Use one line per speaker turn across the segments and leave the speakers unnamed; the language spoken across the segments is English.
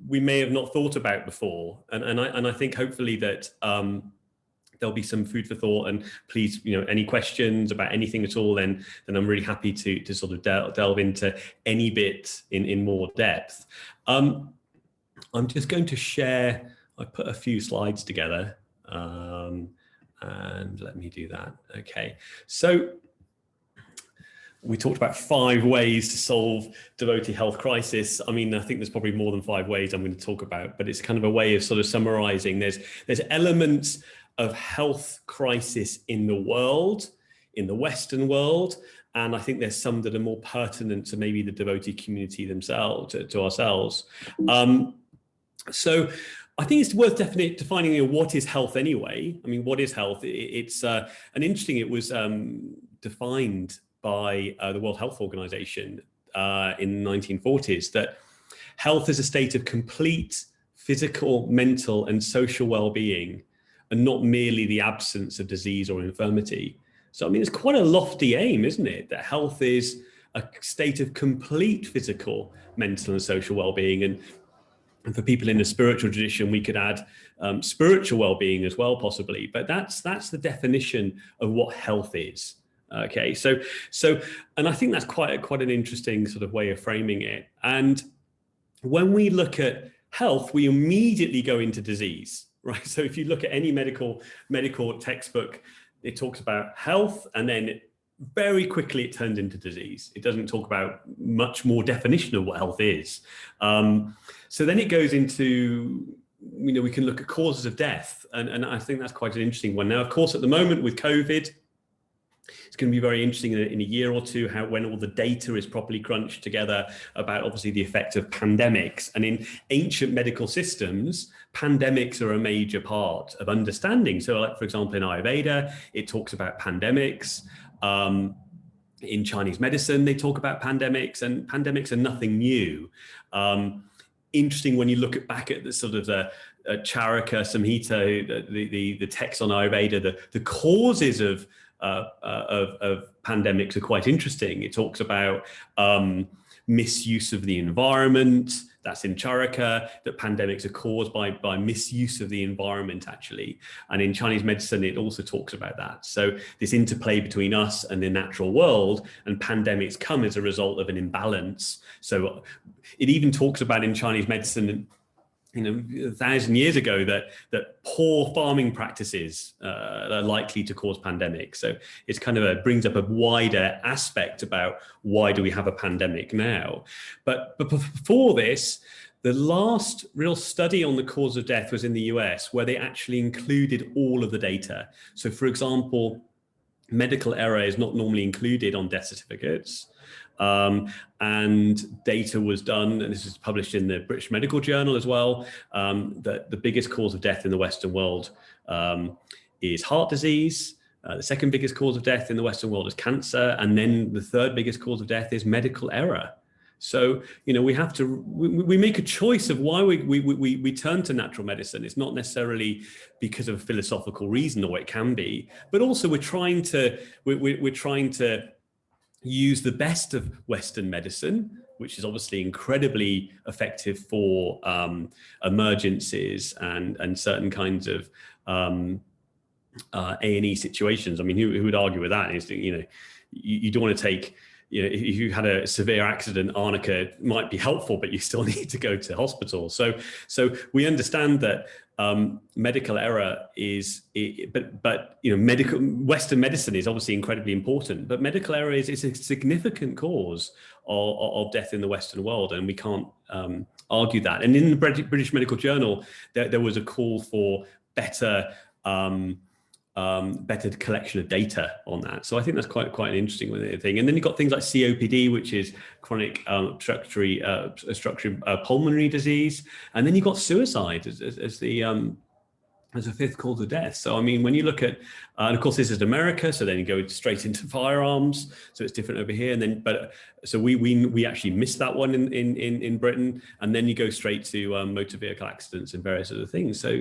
we may have not thought about before. And I think hopefully that there'll be some food for thought. And please, any questions about anything at all, then I'm really happy to sort of delve into any bit in more depth. I'm just going to share, I put a few slides together, and let me do that. Okay, so we talked about 5 ways to solve devotee health crisis. I mean, I think there's probably more than 5 ways I'm going to talk about, but it's kind of a way of sort of summarizing. There's elements of health crisis in the world, in the Western world, and I think there's some that are more pertinent to maybe the devotee community themselves, to ourselves. So I think it's worth defining what is health anyway. I mean, what is health? It's an interesting, it was defined by the World Health Organization in the 1940s, that health is a state of complete physical, mental, and social well-being, and not merely the absence of disease or infirmity. So, I mean, it's quite a lofty aim, isn't it? That health is a state of complete physical, mental, and social well-being. And for people in the spiritual tradition, we could add spiritual well-being as well, possibly. But that's the definition of what health is. Okay, so, and I think that's quite an interesting sort of way of framing it. And when we look at health, we immediately go into disease, right? So if you look at any medical textbook, it talks about health, and then very quickly it turns into disease. It doesn't talk about much more definition of what health is. So then it goes into, we can look at causes of death, and I think that's quite an interesting one. Now, of course, at the moment with COVID, it's going to be very interesting in a year or two when all the data is properly crunched together about obviously the effect of pandemics. And in ancient medical systems, pandemics are a major part of understanding. So like, for example, in Ayurveda, it talks about pandemics. In Chinese medicine, they talk about pandemics, and pandemics are nothing new. Interesting when you look back at the sort of the Charaka Samhita, the text on Ayurveda, the causes of pandemics are quite interesting. It talks about misuse of the environment. That's in Charaka, that pandemics are caused by misuse of the environment, actually. And in Chinese medicine, it also talks about that. So this interplay between us and the natural world, and pandemics come as a result of an imbalance. So it even talks about in Chinese medicine, 1,000 years ago, that poor farming practices are likely to cause pandemics. So it's kind of brings up a wider aspect about why do we have a pandemic now. But before this, the last real study on the cause of death was in the US, where they actually included all of the data. So for example, medical error is not normally included on death certificates. And data was done, and this is published in the British Medical Journal as well, that the biggest cause of death in the Western world is heart disease. The second biggest cause of death in the Western world is cancer. And then the third biggest cause of death is medical error. So, we have to, we make a choice of why we turn to natural medicine. It's not necessarily because of a philosophical reason, or it can be, but also we're trying to use the best of Western medicine, which is obviously incredibly effective for emergencies and certain kinds of A&E situations. I mean, who would argue with that? Is you don't want to take, if you had a severe accident, arnica might be helpful, but you still need to go to hospital. So we understand that medical error is, but medical Western medicine is obviously incredibly important, but medical error is a significant cause of death in the Western world, and we can't argue that. And in the British Medical Journal, there was a call for better collection of data on that. So I think that's quite an interesting thing. And then you've got things like COPD, which is chronic obstructive pulmonary disease. And then you've got suicide as a fifth cause of death. So, I mean, when you look at, and of course this is America, so then you go straight into firearms. So it's different over here. And then, so we actually missed that one in Britain. And then you go straight to motor vehicle accidents and various other things. So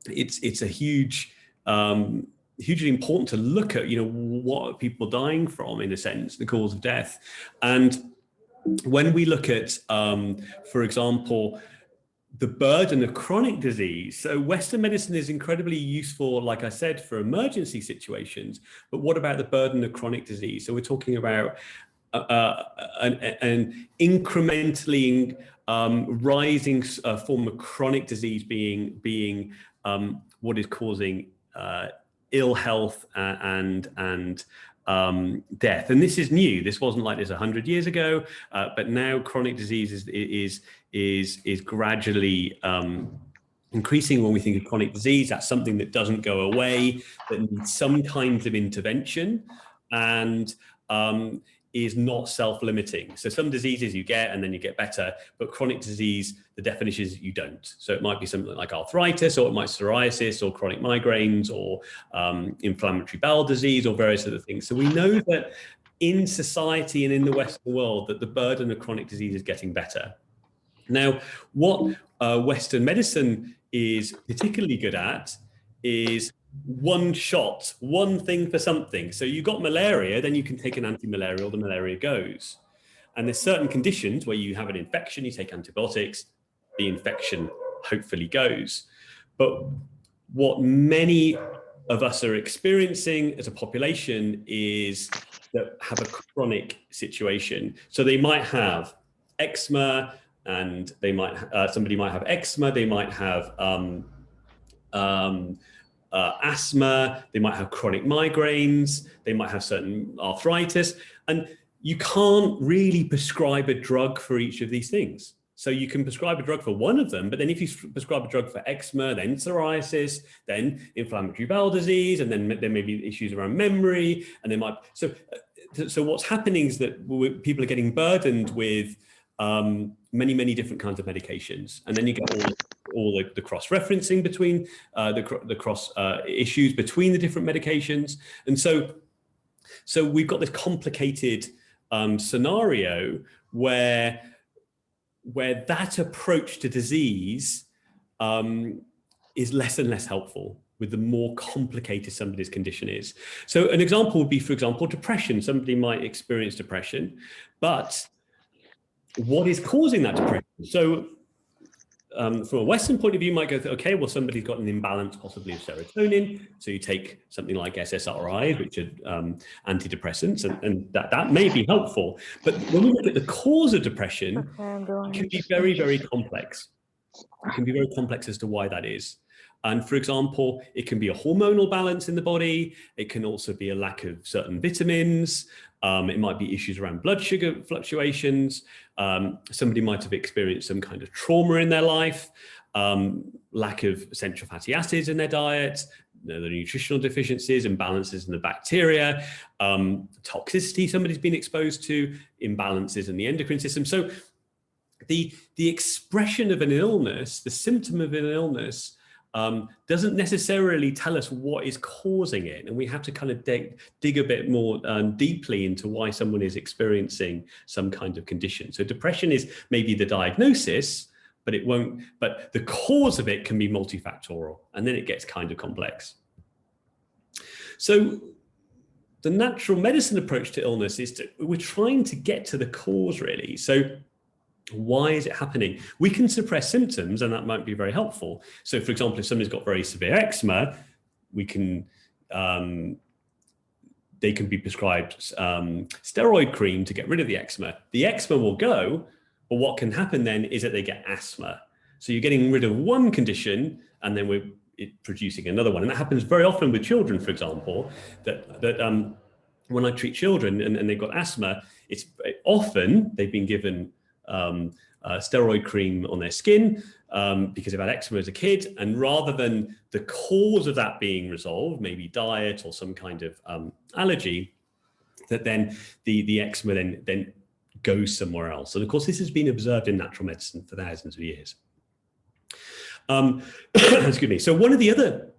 it's a hugely important to look at, what are people dying from, in a sense, the cause of death. And when we look at, for example, the burden of chronic disease, so Western medicine is incredibly useful, like I said, for emergency situations. But what about the burden of chronic disease? So we're talking about an incrementally rising form of chronic disease being what is causing ill health and death. And this is new. This wasn't like this 100 years ago, but now chronic disease is gradually increasing. When we think of chronic disease, that's something that doesn't go away, that needs some kinds of intervention, and is not self-limiting. So some diseases you get and then you get better, but chronic disease, the definition is you don't. So it might be something like arthritis, or it might be psoriasis, or chronic migraines, or inflammatory bowel disease, or various other things. So we know that in society and in the Western world, that the burden of chronic disease is getting better. Now, what Western medicine is particularly good at is one shot, one thing for something. So you got malaria, then you can take an anti-malarial, the malaria goes. And there's certain conditions where you have an infection, you take antibiotics, the infection hopefully goes. But what many of us are experiencing as a population is that have a chronic situation. So they might have eczema, and they might somebody might have eczema, they might have asthma, they might have chronic migraines, they might have certain arthritis, and you can't really prescribe a drug for each of these things. So you can prescribe a drug for one of them, but then if you prescribe a drug for eczema, then psoriasis, then inflammatory bowel disease, and then there may be issues around memory, and they might. So what's happening is that people are getting burdened with many different kinds of medications, and then you get all the cross-referencing between the cross issues between the different medications, and so we've got this complicated scenario where that approach to disease is less and less helpful with the more complicated somebody's condition is. So an example would be, for example, depression. Somebody might experience depression, but what is causing that depression? So from a Western point of view, you might go, okay, well, somebody's got an imbalance possibly of serotonin. So you take something like SSRIs, which are antidepressants, and that may be helpful. But when we look at the cause of depression, it can be very complex. It can be very complex as to why that is. And for example, it can be a hormonal balance in the body. It can also be a lack of certain vitamins. It might be issues around blood sugar fluctuations. Somebody might have experienced some kind of trauma in their life, lack of essential fatty acids in their diet, the nutritional deficiencies, imbalances in the bacteria, toxicity somebody's been exposed to, imbalances in the endocrine system. So the expression of an illness, the symptom of an illness, doesn't necessarily tell us what is causing it, and we have to kind of dig a bit more deeply into why someone is experiencing some kind of condition. So depression is maybe the diagnosis, but the cause of it can be multifactorial, and then it gets kind of complex. So the natural medicine approach to illness is we're trying to get to the cause, really. So why is it happening? We can suppress symptoms, and that might be very helpful. So for example, if somebody's got very severe eczema, we can they can be prescribed steroid cream to get rid of the eczema. The eczema will go, but what can happen then is that they get asthma. So you're getting rid of one condition, and then we're producing another one. And that happens very often with children, for example, that when I treat children and they've got asthma, it's often they've been given steroid cream on their skin because they've had eczema as a kid, and rather than the cause of that being resolved, maybe diet or some kind of allergy, that then the eczema then goes somewhere else. And of course, this has been observed in natural medicine for thousands of years. Excuse me. So one of the other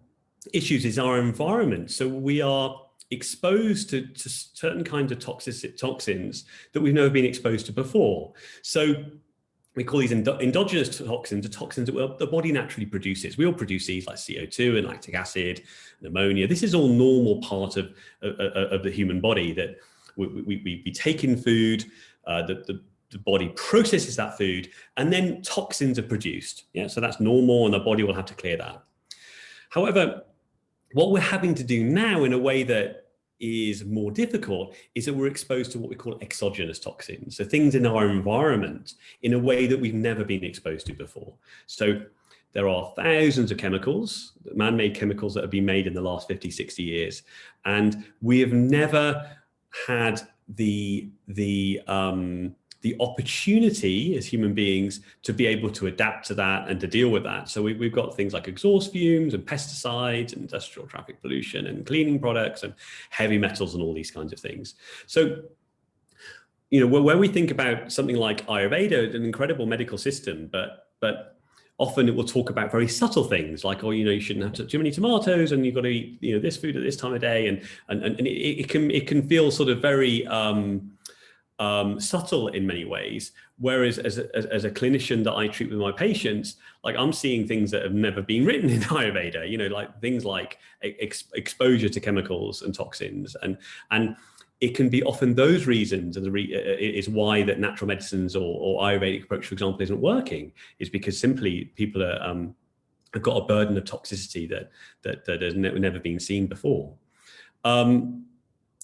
issues is our environment. So we are exposed to certain kinds of toxins that we've never been exposed to before. So we call these endogenous toxins, the toxins that the body naturally produces. We all produce these like CO2 and lactic acid and ammonia. This is all normal part of the human body, that we take in food, the the body processes that food, and then toxins are produced. Yeah, so that's normal, and the body will have to clear that. However, what we're having to do now in a way that is more difficult is that we're exposed to what we call exogenous toxins, so things in our environment in a way that we've never been exposed to before. So there are thousands of chemicals, man-made chemicals, that have been made in the last 50, 60 years, and we have never had the opportunity as human beings to be able to adapt to that and to deal with that. So we've got things like exhaust fumes and pesticides and industrial traffic pollution and cleaning products and heavy metals and all these kinds of things. So, you know, when we think about something like Ayurveda, an incredible medical system, but often it will talk about very subtle things like, oh, you know, you shouldn't have too many tomatoes, and you've got to eat, you know, this food at this time of day, and it can feel sort of very subtle in many ways. Whereas as a clinician that I treat with my patients, like, I'm seeing things that have never been written in Ayurveda, you know, like things like exposure to chemicals and toxins, and it can be often those reasons, and is why that natural medicines or Ayurvedic approach, for example, isn't working, is because simply people are have got a burden of toxicity that has never been seen before. And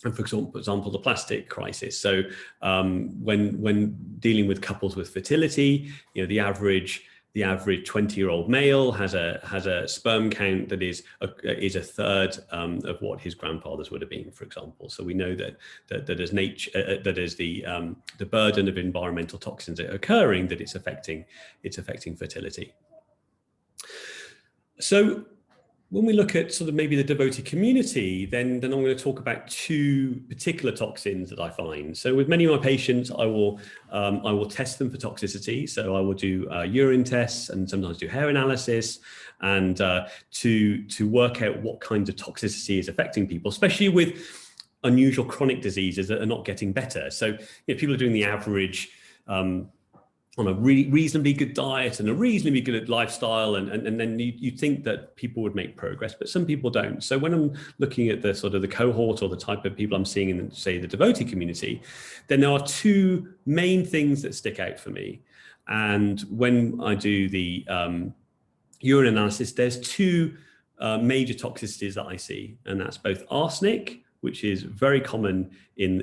for example, the plastic crisis. So when dealing with couples with fertility, you know, the average 20-year-old male has a sperm count that is a third of what his grandfathers would have been, for example. So we know that as nature, that as the burden of environmental toxins are occurring, that it's affecting fertility. So when we look at sort of maybe the devotee community, then I'm going to talk about two particular toxins that I find. So with many of my patients, I will test them for toxicity. So I will do urine tests and sometimes do hair analysis, and to work out what kinds of toxicity is affecting people, especially with unusual chronic diseases that are not getting better. So, you know, people are doing the average on a reasonably good diet and a reasonably good lifestyle, and then you think that people would make progress, but some people don't. So when I'm looking at the sort of the cohort or the type of people I'm seeing in, say, the devotee community, then there are two main things that stick out for me. And when I do the urine analysis, there's two major toxicities that I see, and that's both arsenic, which is very common in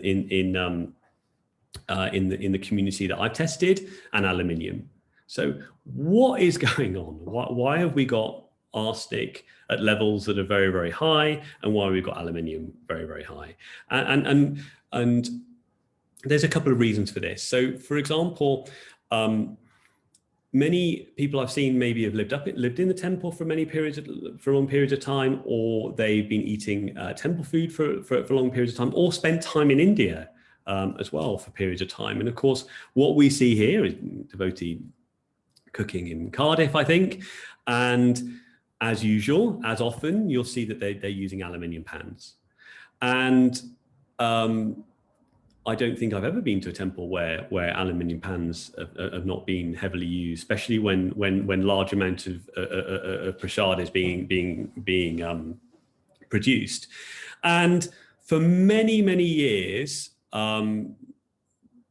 the community that I've tested, and aluminium. So what is going on? Why have we got arsenic at levels that are very, very high, and why we've got aluminium very, very high? And there's a couple of reasons for this. So for example, many people I've seen maybe have lived in the temple for long periods of time, or they've been eating temple food for long periods of time, or spent time in India as well for periods of time. And of course, what we see here is devotee cooking in Cardiff, I think. And as usual, as often, you'll see that they're using aluminium pans. And I don't think I've ever been to a temple where aluminium pans have not been heavily used, especially when large amount of prasad is being produced. And for many, many years,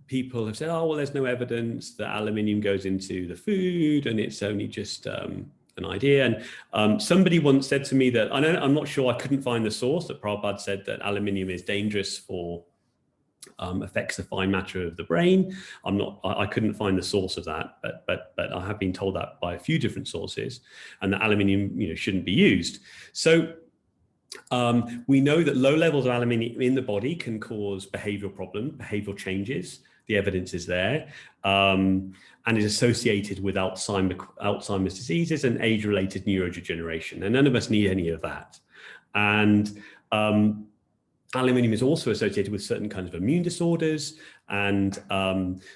people have said, oh, well, there's no evidence that aluminium goes into the food, and it's only just an idea. And somebody once said to me that, I'm not sure, I couldn't find the source, that Prabhupada said that aluminium is dangerous for affects the fine matter of the brain. I couldn't find the source of that, but I have been told that by a few different sources, and that aluminium, you know, shouldn't be used. So we know that low levels of aluminium in the body can cause behavioral changes. The evidence is there, and is associated with Alzheimer's diseases and age-related neurodegeneration. And none of us need any of that. And aluminium is also associated with certain kinds of immune disorders. And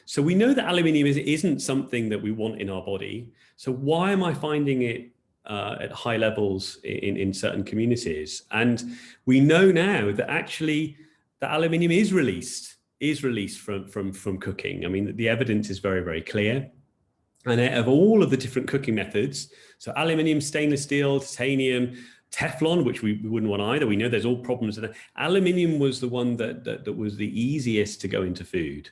so we know that aluminium isn't something that we want in our body. So why am I finding it at high levels in certain communities? And we know now that actually the aluminium is released from cooking. I mean, the evidence is very, very clear. And out of all of the different cooking methods, so aluminium, stainless steel, titanium, Teflon, which we wouldn't want either. We know there's all problems with that. Aluminium was the one that was the easiest to go into food.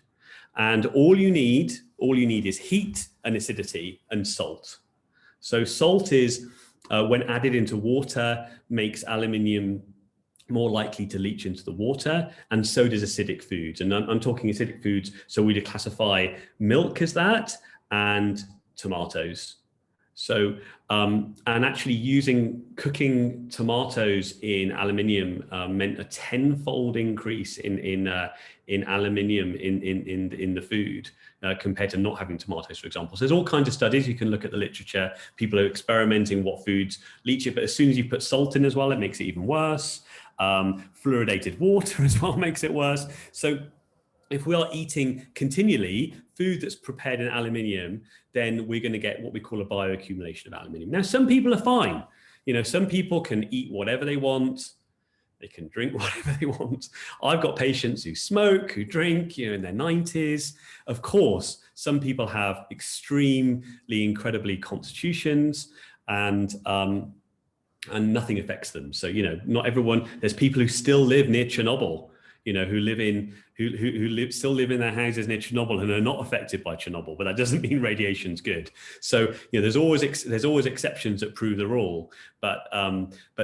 And all you need is heat and acidity and salt. So salt is, when added into water, makes aluminium more likely to leach into the water, and so does acidic foods. And I'm talking acidic foods, so we'd classify milk as that, and tomatoes. So, and actually cooking tomatoes in aluminium meant a tenfold increase in aluminium in the food compared to not having tomatoes, for example. So there's all kinds of studies. You can look at the literature. People are experimenting what foods leach it, but as soon as you put salt in as well, it makes it even worse. Fluoridated water as well makes it worse. So if we are eating continually food that's prepared in aluminium, then we're going to get what we call a bioaccumulation of aluminium. Now, some people are fine. Some people can eat whatever they want. They can drink whatever they want. I've got patients who smoke, who drink, in their 90s. Of course, some people have incredibly constitutions, and nothing affects them. So, not everyone. There's people who still live near Chernobyl, who still live in their houses near Chernobyl and are not affected by Chernobyl, but that doesn't mean radiation's good. So, there's always exceptions that prove the rule. But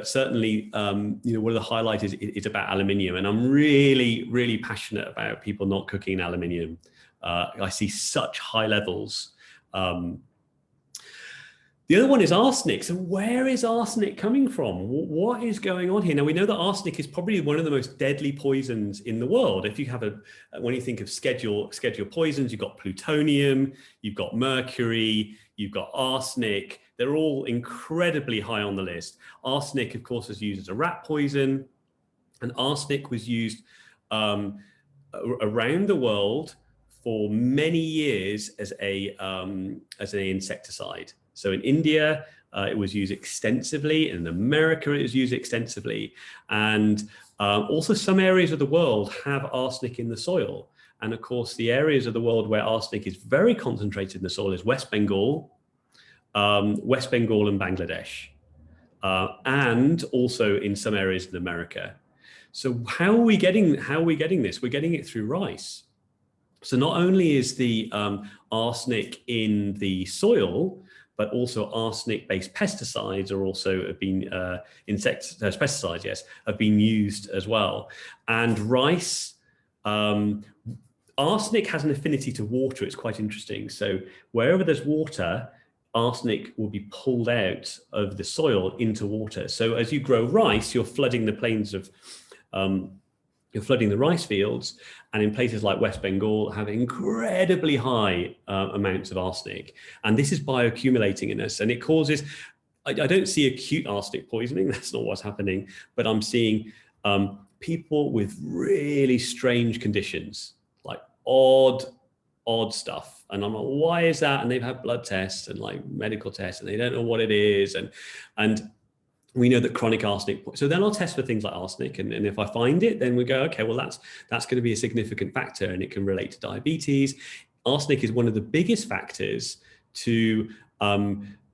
certainly, one of the highlights is about aluminium, and I'm really, really passionate about people not cooking in aluminium. I see such high levels. The other one is arsenic. So where is arsenic coming from? What is going on here? Now, we know that arsenic is probably one of the most deadly poisons in the world. If you have when you think of schedule poisons, you've got plutonium, you've got mercury, you've got arsenic. They're all incredibly high on the list. Arsenic, of course, is used as a rat poison, and arsenic was used around the world for many years as an insecticide. So in India, it was used extensively. In America, it was used extensively. And also some areas of the world have arsenic in the soil. And of course, the areas of the world where arsenic is very concentrated in the soil is West Bengal and Bangladesh, and also in some areas in America. So how are we getting this? We're getting it through rice. So not only is the arsenic in the soil, but also arsenic-based pesticides have been pesticides, yes, have been used as well. And rice, arsenic has an affinity to water. It's quite interesting. So wherever there's water, arsenic will be pulled out of the soil into water. So as you grow rice, you're flooding the plains of you're flooding the rice fields, and in places like West Bengal have incredibly high amounts of arsenic. And this is bioaccumulating in us, and it causes, I don't see acute arsenic poisoning, that's not what's happening, but I'm seeing people with really strange conditions, like odd stuff. And I'm like, why is that? And they've had blood tests and like medical tests, and they don't know what it is. And we know that chronic arsenic, so then I'll test for things like arsenic, and if I find it, then we go, okay, well, that's going to be a significant factor, and it can relate to diabetes. Arsenic is one of the biggest factors to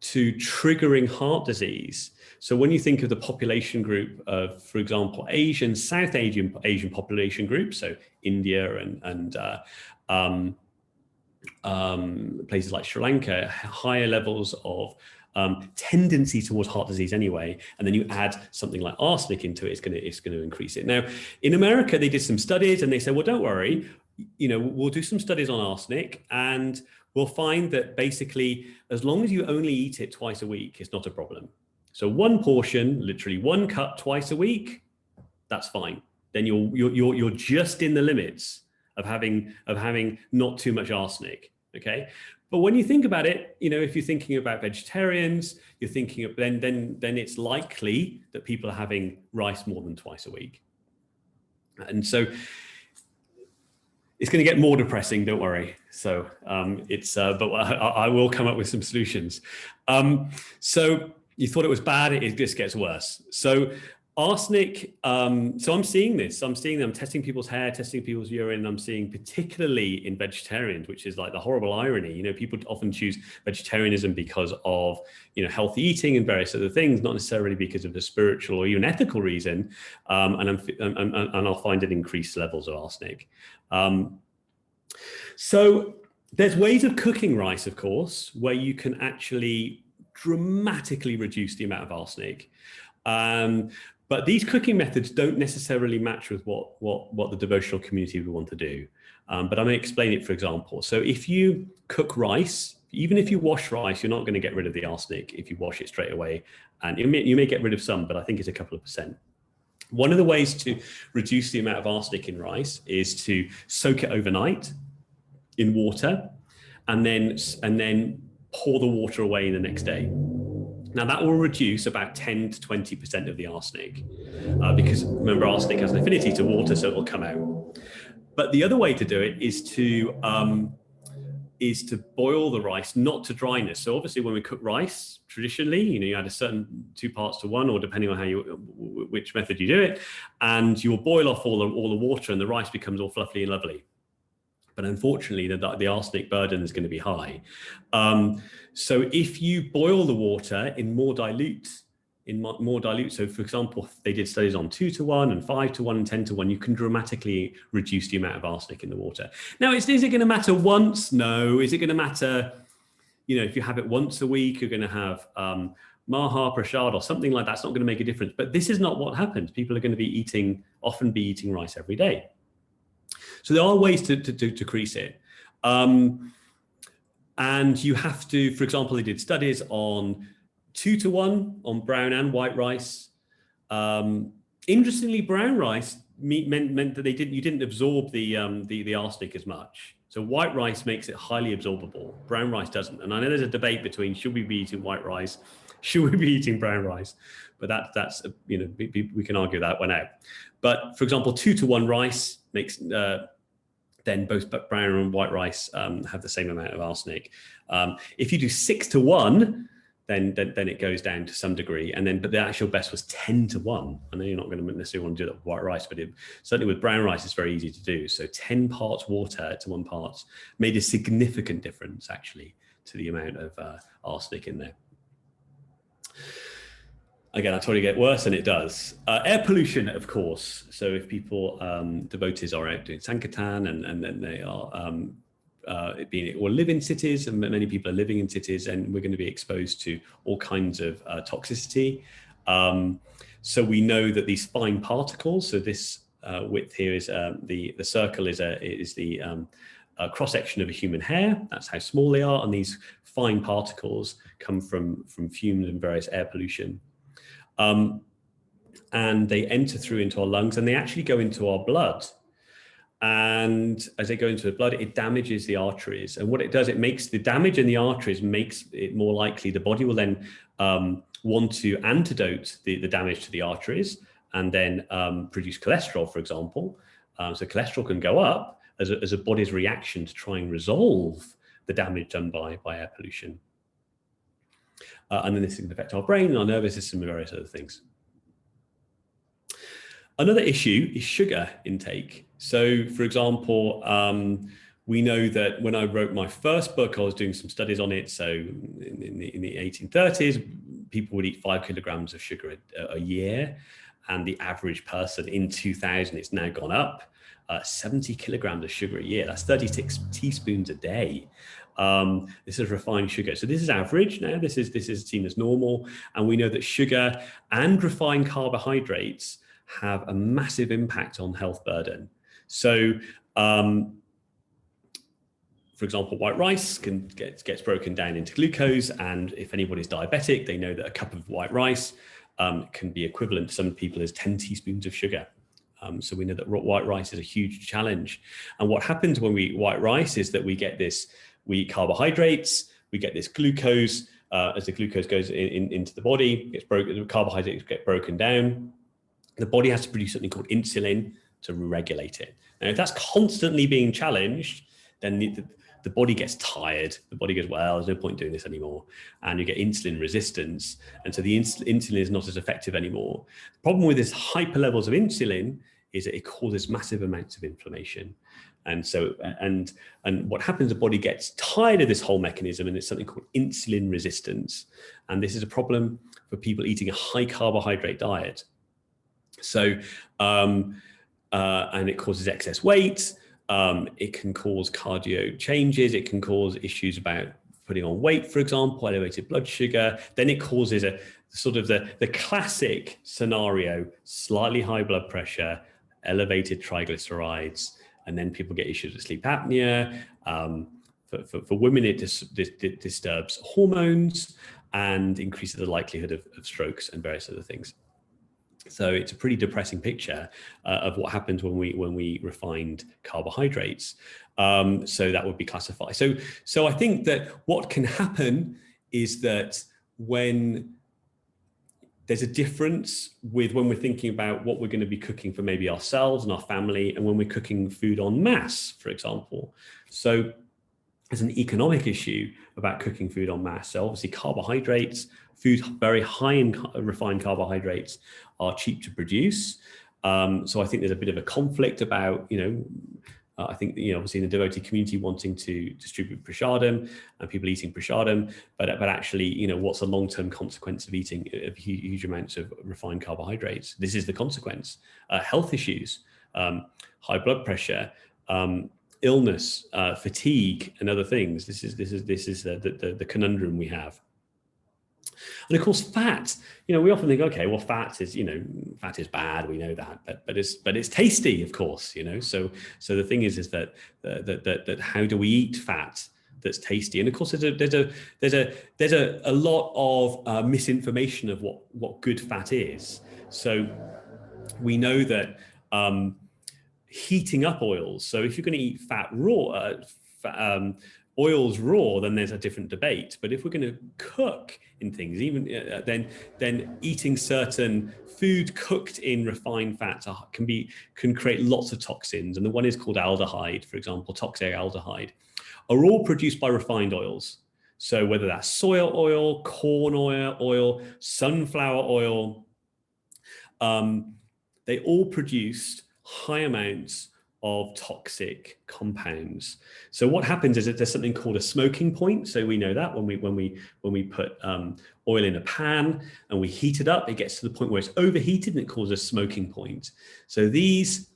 triggering heart disease. So when you think of the population group of, for example, South Asian population groups, so India and places like Sri Lanka, higher levels of tendency towards heart disease anyway, and then you add something like arsenic into it, it's going to increase it. Now, in America, they did some studies, and they said, well, don't worry, we'll do some studies on arsenic, and we'll find that basically, as long as you only eat it twice a week, it's not a problem. So one portion, literally one cup twice a week, that's fine. Then you're just in the limits of having not too much arsenic. Okay. But when you think about it, if you're thinking about vegetarians, you're thinking of then it's likely that people are having rice more than twice a week. And so it's going to get more depressing, don't worry. So but I will come up with some solutions. So you thought it was bad, it just gets worse. So arsenic, so I'm seeing them testing people's hair, testing people's urine. I'm seeing particularly in vegetarians, which is like the horrible irony. People often choose vegetarianism because of, healthy eating and various other things, not necessarily because of the spiritual or even ethical reason. And I'll find it increased levels of arsenic. So there's ways of cooking rice, of course, where you can actually dramatically reduce the amount of arsenic. But these cooking methods don't necessarily match with what the devotional community would want to do. But I'm going to explain it, for example. So if you cook rice, even if you wash rice, you're not going to get rid of the arsenic if you wash it straight away. And you may get rid of some, but I think it's a couple of percent. One of the ways to reduce the amount of arsenic in rice is to soak it overnight in water and then pour the water away the next day. Now that will reduce about 10 to 20% of the arsenic because remember, arsenic has an affinity to water, so it will come out. But the other way to do it is to boil the rice, not to dryness. So obviously when we cook rice, traditionally, you add a certain 2 parts to 1, or depending on which method you do it, and you'll boil off all the water and the rice becomes all fluffy and lovely. But unfortunately, the arsenic burden is going to be high. So if you boil the water in more dilute, so for example, they did studies on 2 to 1 and 5 to 1 and 10 to 1, you can dramatically reduce the amount of arsenic in the water. Now, is it going to matter once? No. Is it going to matter, if you have it once a week, you're going to have Maha Prasad or something like that. It's not going to make a difference. But this is not what happens. People are going to often be eating rice every day. So there are ways to decrease it. And you have to, for example, they did studies on 2 to 1 on brown and white rice. Interestingly, brown rice meant that you didn't absorb the arsenic as much. So white rice makes it highly absorbable. Brown rice doesn't. And I know there's a debate between should we be eating white rice, should we be eating brown rice? But that's we can argue that one out. But for example, 2 to 1 rice makes then both brown and white rice have the same amount of arsenic. If you do 6 to 1, then it goes down to some degree. But the actual best was 10 to 1. I know you're not going to necessarily want to do that with white rice, but certainly with brown rice, it's very easy to do. So 10 parts water to 1 part made a significant difference, actually, to the amount of arsenic in there. Again, I told you it get worse, and it does. Air pollution, of course. So if people, devotees are out doing Sankirtan and then they are or live in cities, and many people are living in cities, and we're going to be exposed to all kinds of toxicity. So we know that these fine particles, so this width here is the circle is the cross-section of a human hair. That's how small they are. And these fine particles come from fumes and various air pollution. And they enter through into our lungs, and they actually go into our blood. And as they go into the blood, it damages the arteries. And what it does, it makes the damage in the arteries makes it more likely the body will then want to antidote the damage to the arteries and then produce cholesterol, for example. So cholesterol can go up as a body's reaction to try and resolve the damage done by air pollution. And then this can affect our brain and our nervous system and various other things. Another issue is sugar intake. So, for example, we know that when I wrote my first book, I was doing some studies on it. So in the 1830s, people would eat 5 kilograms of sugar a year. And the average person in 2000, it's now gone up, 70 kilograms of sugar a year. That's 36 teaspoons a day. This is refined sugar. So this is average now. This is seen as normal. And we know that sugar and refined carbohydrates have a massive impact on health burden. So, for example, white rice gets broken down into glucose. And if anybody's diabetic, they know that a cup of white rice can be equivalent to some people as 10 teaspoons of sugar. So we know that white rice is a huge challenge. And what happens when we eat white rice is that we eat carbohydrates, we get this glucose. As the glucose goes into the body, the carbohydrates get broken down. The body has to produce something called insulin to regulate it. Now, if that's constantly being challenged, then the body gets tired. The body goes, well, there's no point doing this anymore. And you get insulin resistance. And so the insulin is not as effective anymore. The problem with this hyper levels of insulin is that it causes massive amounts of inflammation. And so, and what happens, the body gets tired of this whole mechanism, and it's something called insulin resistance. And this is a problem for people eating a high carbohydrate diet. So, and it causes excess weight. It can cause cardio changes. It can cause issues about putting on weight, for example, elevated blood sugar. Then it causes a sort of the classic scenario: slightly high blood pressure, elevated triglycerides, and then people get issues with sleep apnea. For women, it disturbs hormones and increases the likelihood of strokes and various other things. So it's a pretty depressing picture of what happens when we refined carbohydrates. So that would be classified. So I think that what can happen is that when there's a difference with when we're thinking about what we're going to be cooking for maybe ourselves and our family, and when we're cooking food en masse, for example. So there's an economic issue about cooking food en masse. So obviously carbohydrates, food very high in refined carbohydrates are cheap to produce. So I think there's a bit of a conflict about, I think, obviously in the devotee community wanting to distribute prasadam and people eating prasadam, but actually, what's the long-term consequence of eating huge amounts of refined carbohydrates? This is the consequence. Health issues, high blood pressure, illness, fatigue, and other things. This is the conundrum we have. And of course, fat. We often think, okay, well, fat is bad. We know that, but it's tasty, of course. So the thing is that how do we eat fat that's tasty? And of course, there's a lot of misinformation of what good fat is. So we know that heating up oils. So if you're going to eat fat raw, oils raw, then there's a different debate. But if we're going to cook in things, even then eating certain food cooked in refined fats can create lots of toxins. And the one is called aldehyde, for example, toxic aldehyde, are all produced by refined oils. So whether that's soya oil, corn oil, sunflower oil, they all produced high amounts of toxic compounds. So what happens is that there's something called a smoking point. So we know that when we put oil in a pan and we heat it up, it gets to the point where it's overheated and it causes a smoking point. So these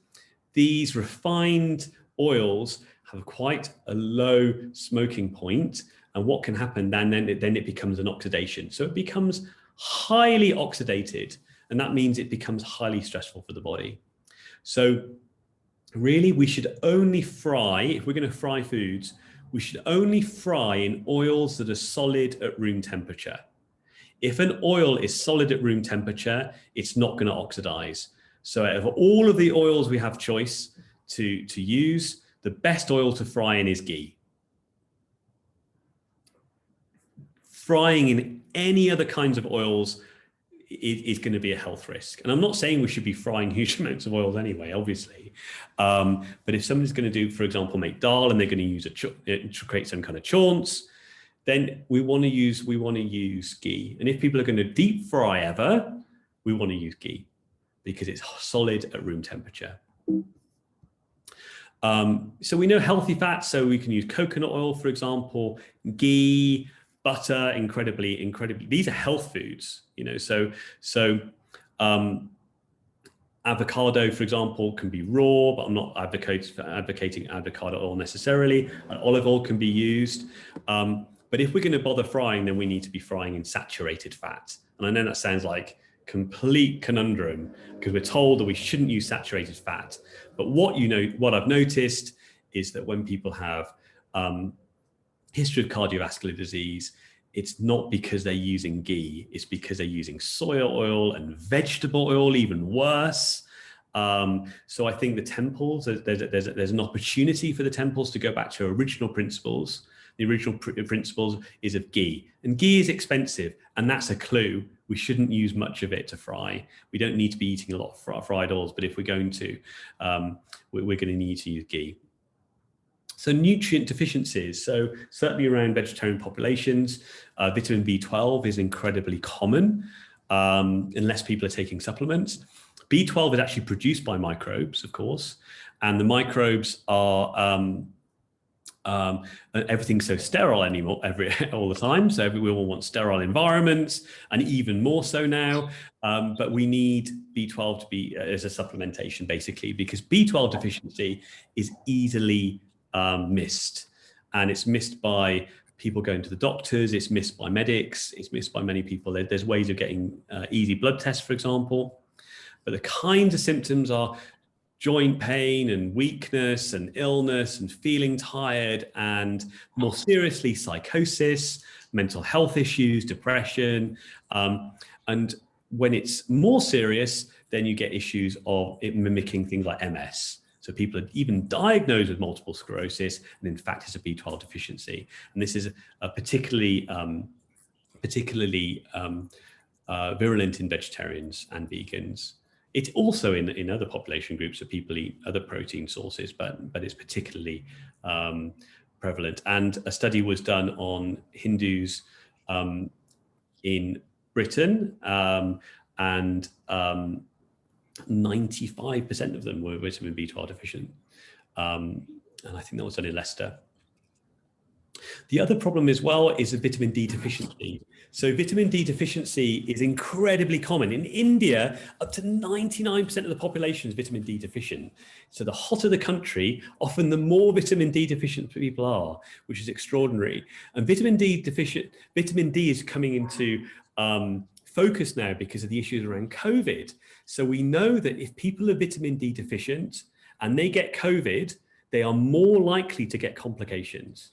refined oils have quite a low smoking point, and what can happen then it becomes an oxidation. So it becomes highly oxidated, and that means it becomes highly stressful for the body. So really, we should only fry, if we're going to fry foods, we should only fry in oils that are solid at room temperature. If an oil is solid at room temperature, it's not going to oxidize. So out of all of the oils we have choice to use, the best oil to fry in is ghee. Frying in any other kinds of oils is going to be a health risk. And I'm not saying we should be frying huge amounts of oils anyway, obviously. But if somebody's going to do, for example, make dal and they're going to use to create some kind of chaunce, then we want to use ghee. And if people are going to deep fry ever, we want to use ghee because it's solid at room temperature. So we know healthy fats, so we can use coconut oil, for example, ghee, butter, incredibly, these are health foods, so avocado, for example, can be raw, but I'm not advocating avocado oil necessarily. Olive oil can be used. But if we're going to bother frying, then we need to be frying in saturated fat. And I know that sounds like complete conundrum because we're told that we shouldn't use saturated fat. But what I've noticed is that when people have history of cardiovascular disease, it's not because they're using ghee, it's because they're using soya oil and vegetable oil, even worse. So I think the temples, there's an opportunity for the temples to go back to original principles. The original principles is of ghee, and ghee is expensive, and that's a clue. We shouldn't use much of it to fry. We don't need to be eating a lot of fried oils, but if we're going to, we're going to need to use ghee. So nutrient deficiencies, so certainly around vegetarian populations, vitamin B12 is incredibly common unless people are taking supplements. B12 is actually produced by microbes, of course, and the microbes are And everything's so sterile anymore, all the time. So everyone wants sterile environments, and even more so now. But we need B12 to be as a supplementation, basically, because B12 deficiency is easily missed, and it's missed by people going to the doctors. It's missed by medics. It's missed by many people. There's ways of getting easy blood tests, for example. But the kinds of symptoms are joint pain and weakness and illness and feeling tired, and more seriously, psychosis, mental health issues, depression. And when it's more serious, then you get issues of it mimicking things like MS. So people are even diagnosed with multiple sclerosis, and in fact, it's a B12 deficiency. And this is a particularly virulent in vegetarians and vegans. It's also in other population groups that people eat other protein sources, but it's particularly prevalent. And a study was done on Hindus in Britain, and 95% of them were vitamin B12 deficient. And I think that was done in Leicester. The other problem as well is a vitamin D deficiency. So vitamin D deficiency is incredibly common. In India, up to 99% of the population is vitamin D deficient. So the hotter the country, often the more vitamin D deficient people are, which is extraordinary. And vitamin D is coming into focus now because of the issues around COVID. So we know that if people are vitamin D deficient and they get COVID, they are more likely to get complications.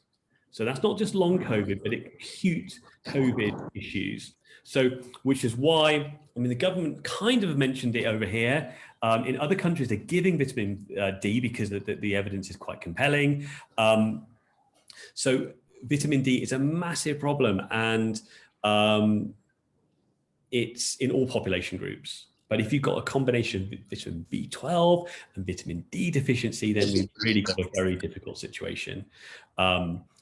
So that's not just long COVID, but acute COVID issues. So, which is why, I mean, the government kind of mentioned it over here. In other countries, they're giving vitamin D because the evidence is quite compelling. So vitamin D is a massive problem, and it's in all population groups. But if you've got a combination of vitamin B12 and vitamin D deficiency, then we've really got a very difficult situation.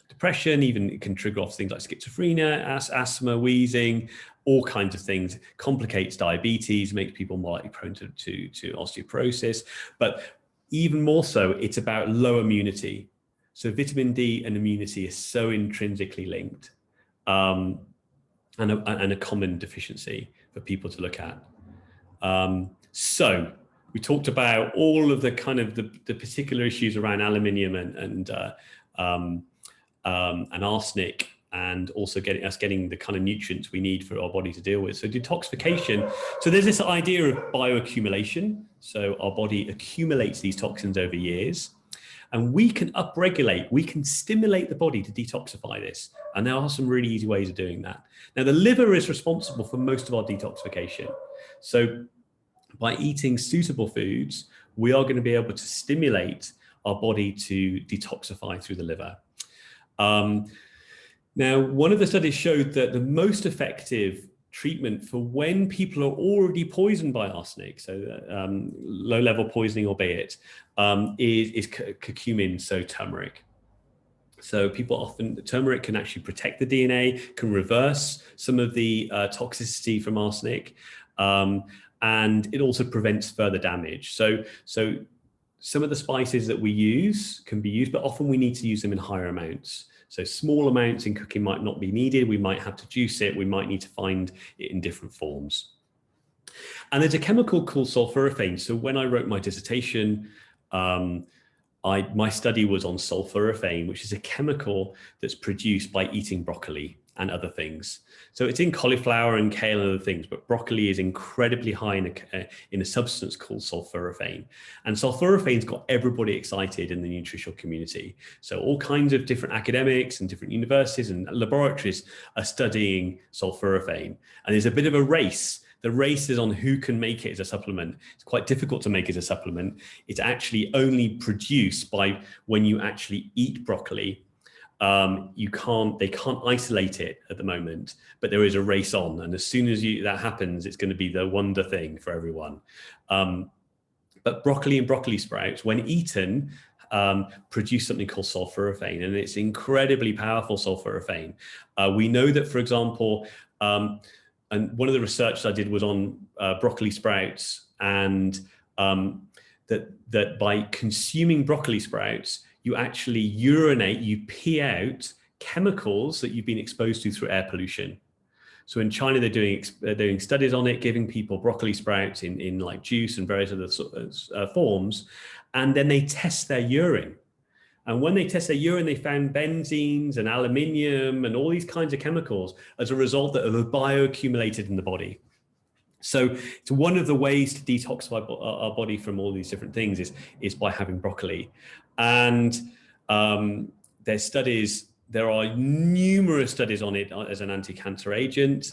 Depression even can trigger off things like schizophrenia, asthma, wheezing, all kinds of things. Complicates diabetes, makes people more likely prone to osteoporosis. But even more so, it's about low immunity. So vitamin D and immunity is so intrinsically linked, and a common deficiency for people to look at. So we talked about all of the kind of the particular issues around aluminium and arsenic, and also getting the kind of nutrients we need for our body to deal with. So detoxification. So there's this idea of bioaccumulation. So our body accumulates these toxins over years, and we can upregulate, we can stimulate the body to detoxify this. And there are some really easy ways of doing that. Now, the liver is responsible for most of our detoxification. So by eating suitable foods, we are going to be able to stimulate our body to detoxify through the liver. Now, one of the studies showed that the most effective treatment for when people are already poisoned by arsenic, so low-level poisoning, albeit, is curcumin, so turmeric. So people often, turmeric can actually protect the DNA, can reverse some of the toxicity from arsenic, and it also prevents further damage. So some of the spices that we use can be used, but often we need to use them in higher amounts. So small amounts in cooking might not be needed. We might have to juice it. We might need to find it in different forms. And there's a chemical called sulforaphane. So when I wrote my dissertation, my study was on sulforaphane, which is a chemical that's produced by eating broccoli and other things. So it's in cauliflower and kale and other things, but broccoli is incredibly high in a substance called sulforaphane. And sulforaphane's got everybody excited in the nutritional community. So all kinds of different academics and different universities and laboratories are studying sulforaphane. And there's a bit of a race. The race is on who can make it as a supplement. It's quite difficult to make as a supplement. It's actually only produced by when you actually eat broccoli. They can't isolate it at the moment, but there is a race on, and as soon as that happens, it's going to be the wonder thing for everyone. But broccoli and broccoli sprouts, when eaten, produce something called sulforaphane, and it's incredibly powerful sulforaphane. We know that, for example, and one of the research I did was on broccoli sprouts, and that by consuming broccoli sprouts, you actually urinate, you pee out chemicals that you've been exposed to through air pollution. So in China, they're doing studies on it, giving people broccoli sprouts in like juice and various other forms, and then they test their urine. And when they test their urine, they found benzenes and aluminium and all these kinds of chemicals as a result that have bioaccumulated in the body. So it's one of the ways to detoxify our body from all these different things is by having broccoli. And there's studies, there are numerous studies on it as an anti-cancer agent.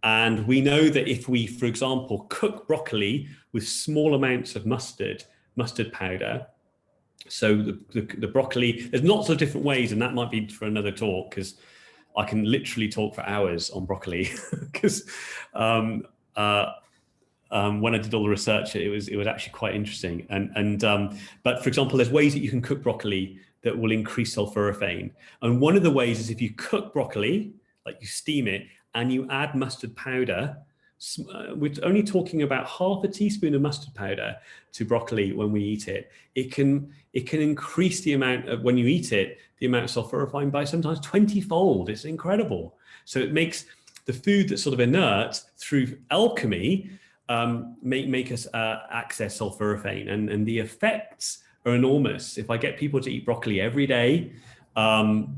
And we know that if we, for example, cook broccoli with small amounts of mustard powder, so the broccoli, there's lots of different ways, and that might be for another talk, because I can literally talk for hours on broccoli. Because when I did all the research, it was actually quite interesting. But for example, there's ways that you can cook broccoli that will increase sulforaphane. And one of the ways is if you cook broccoli, like you steam it, and you add mustard powder. We're only talking about half a teaspoon of mustard powder to broccoli when we eat it. It can increase the amount of, when you eat it, the amount of sulforaphane by sometimes 20-fold. It's incredible. So it makes the food that's sort of inert through alchemy make us access sulforaphane, and the effects are enormous. If I get people to eat broccoli every day, and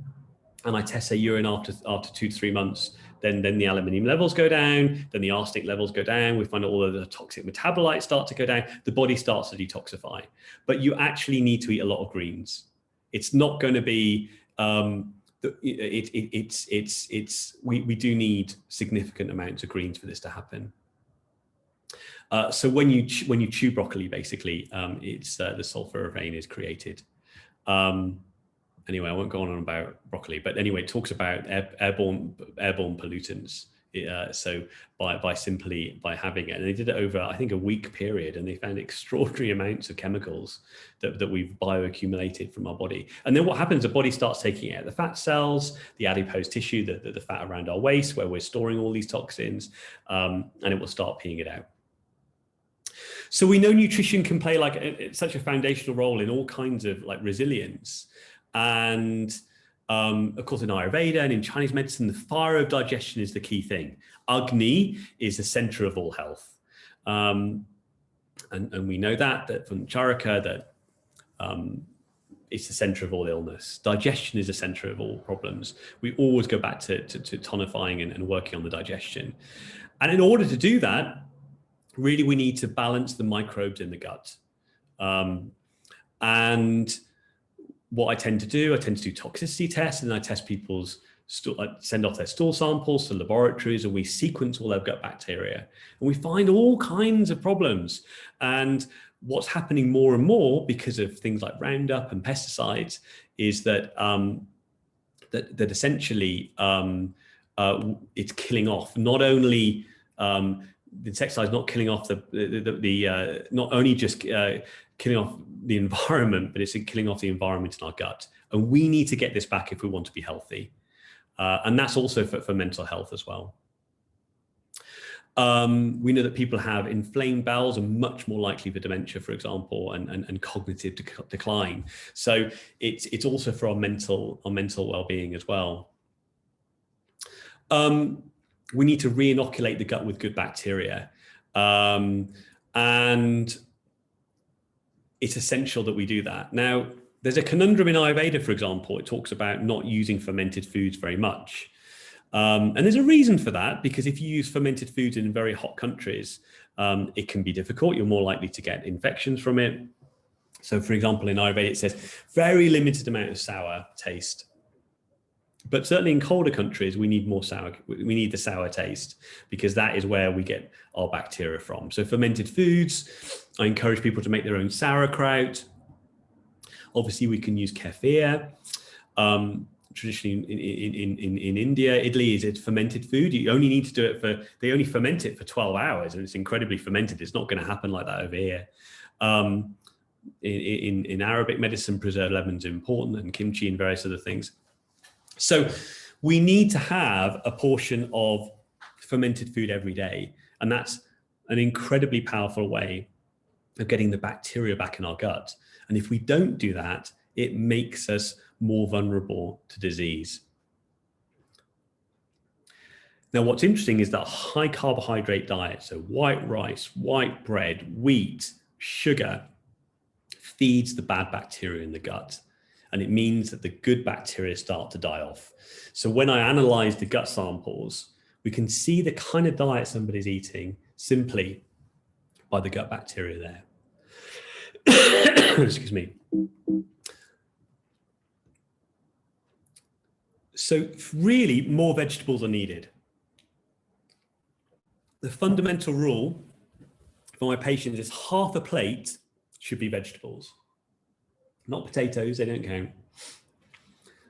I test their urine after 2 to 3 months, then the aluminium levels go down, then the arsenic levels go down. We find all of the toxic metabolites start to go down. The body starts to detoxify. But you actually need to eat a lot of greens. It's not going to be. We do need significant amounts of greens for this to happen. So when you chew broccoli, basically, it's the sulforaphane is created. Anyway, I won't go on about broccoli, but anyway, it talks about airborne pollutants. So by having it, and they did it over, I think, a week period, and they found extraordinary amounts of chemicals that we've bioaccumulated from our body. And then what happens? The body starts taking out the fat cells, the adipose tissue, the fat around our waist, where we're storing all these toxins, and it will start peeing it out. So we know nutrition can play like such a foundational role in all kinds of like resilience. And of course, in Ayurveda and in Chinese medicine, the fire of digestion is the key thing. Agni is the center of all health. And we know that from Charaka, that it's the center of all illness. Digestion is the center of all problems. We always go back to tonifying and working on the digestion. And in order to do that, really, we need to balance the microbes in the gut. And what I tend to do toxicity tests, and I test people's send off their stool samples to laboratories, and we sequence all their gut bacteria, and we find all kinds of problems. And what's happening more and more because of things like Roundup and pesticides is that that essentially it's killing off not only the insecticide is not killing off not only just killing off the environment, but it's killing off the environment in our gut. And we need to get this back if we want to be healthy. And that's also for mental health as well. We know that people have inflamed bowels are much more likely for dementia, for example, and cognitive decline. So it's also for our mental well-being as well. We need to re-inoculate the gut with good bacteria. And it's essential that we do that. Now, there's a conundrum in Ayurveda, for example. It talks about not using fermented foods very much. And there's a reason for that, because if you use fermented foods in very hot countries, it can be difficult. You're more likely to get infections from it. So, for example, in Ayurveda, it says very limited amount of sour taste. But certainly in colder countries, we need more sour. We need the sour taste, because that is where we get our bacteria from. So fermented foods, I encourage people to make their own sauerkraut. Obviously, we can use kefir. Traditionally in India, Italy is fermented food. You only need to do it they only ferment it for 12 hours, and it's incredibly fermented. It's not going to happen like that over here. In Arabic medicine, preserved lemons are important, and kimchi and various other things. So we need to have a portion of fermented food every day. And that's an incredibly powerful way of getting the bacteria back in our gut. And if we don't do that, it makes us more vulnerable to disease. Now, what's interesting is that high carbohydrate diet, so white rice, white bread, wheat, sugar, feeds the bad bacteria in the gut. And it means that the good bacteria start to die off. So when I analyze the gut samples, we can see the kind of diet somebody's eating simply by the gut bacteria there. Excuse me. So really, more vegetables are needed. The fundamental rule for my patients is half a plate should be vegetables. Not potatoes, they don't count.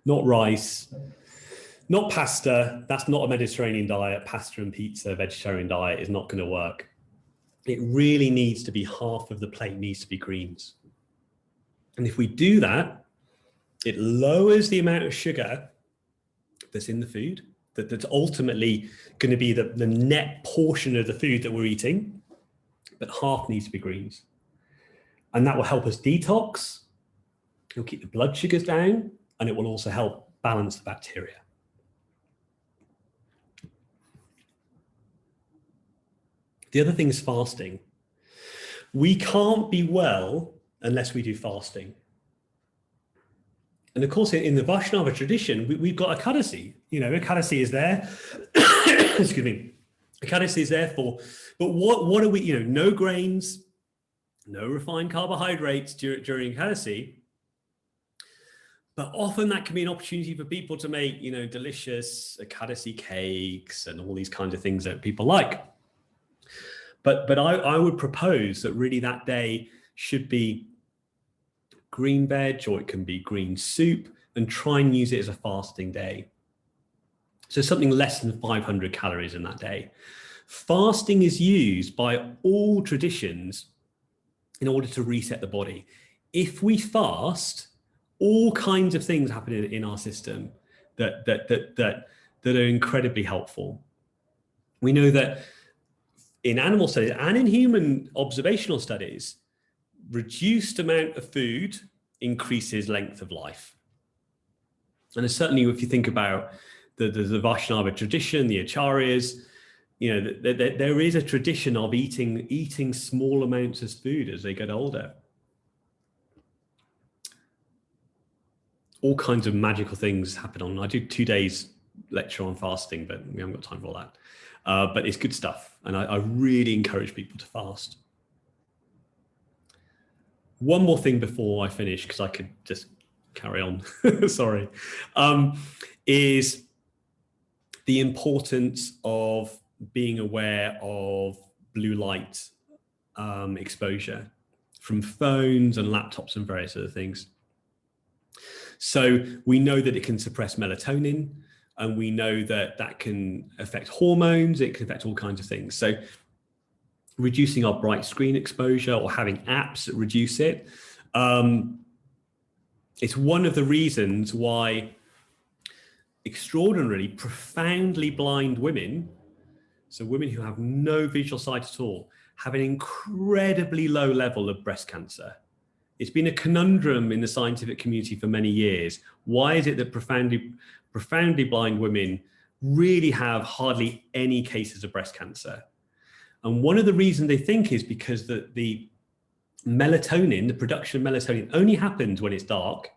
Not rice, not pasta. That's not a Mediterranean diet. Pasta and pizza, vegetarian diet is not going to work. It really needs to be half of the plate needs to be greens. And if we do that, it lowers the amount of sugar that's in the food, that's ultimately going to be the net portion of the food that we're eating, but half needs to be greens. And that will help us detox. It'll keep the blood sugars down, and it will also help balance the bacteria. The other thing is fasting. We can't be well unless we do fasting. And of course, in the Vaishnava tradition, we've got Ekadasi. You know, Ekadasi is there. Excuse me. Ekadasi is there for, but what are we, you know, no grains, no refined carbohydrates during Ekadasi. But often that can be an opportunity for people to make, you know, delicious Ekadasi cakes and all these kinds of things that people like. But I would propose that really that day should be green veg, or it can be green soup, and try and use it as a fasting day. So something less than 500 calories in that day. Fasting is used by all traditions in order to reset the body. If we fast, all kinds of things happen in our system that are incredibly helpful. We know that in animal studies and in human observational studies, reduced amount of food increases length of life. And certainly if you think about the Vaishnava tradition, the Acharyas, you know, there is a tradition of eating small amounts of food as they get older. All kinds of magical things happen I do 2 days lecture on fasting, but we haven't got time for all that. But it's good stuff. And I really encourage people to fast. One more thing before I finish, because I could just carry on, sorry, is the importance of being aware of blue light exposure from phones and laptops and various other things. So we know that it can suppress melatonin, and we know that that can affect hormones, it can affect all kinds of things. So reducing our bright screen exposure or having apps that reduce it, it's one of the reasons why extraordinarily profoundly blind women, so women who have no visual sight at all, have an incredibly low level of breast cancer. It's been a conundrum in the scientific community for many years. Why is it that profoundly blind women really have hardly any cases of breast cancer? And one of the reasons they think is because the melatonin, the production of melatonin, only happens when it's dark.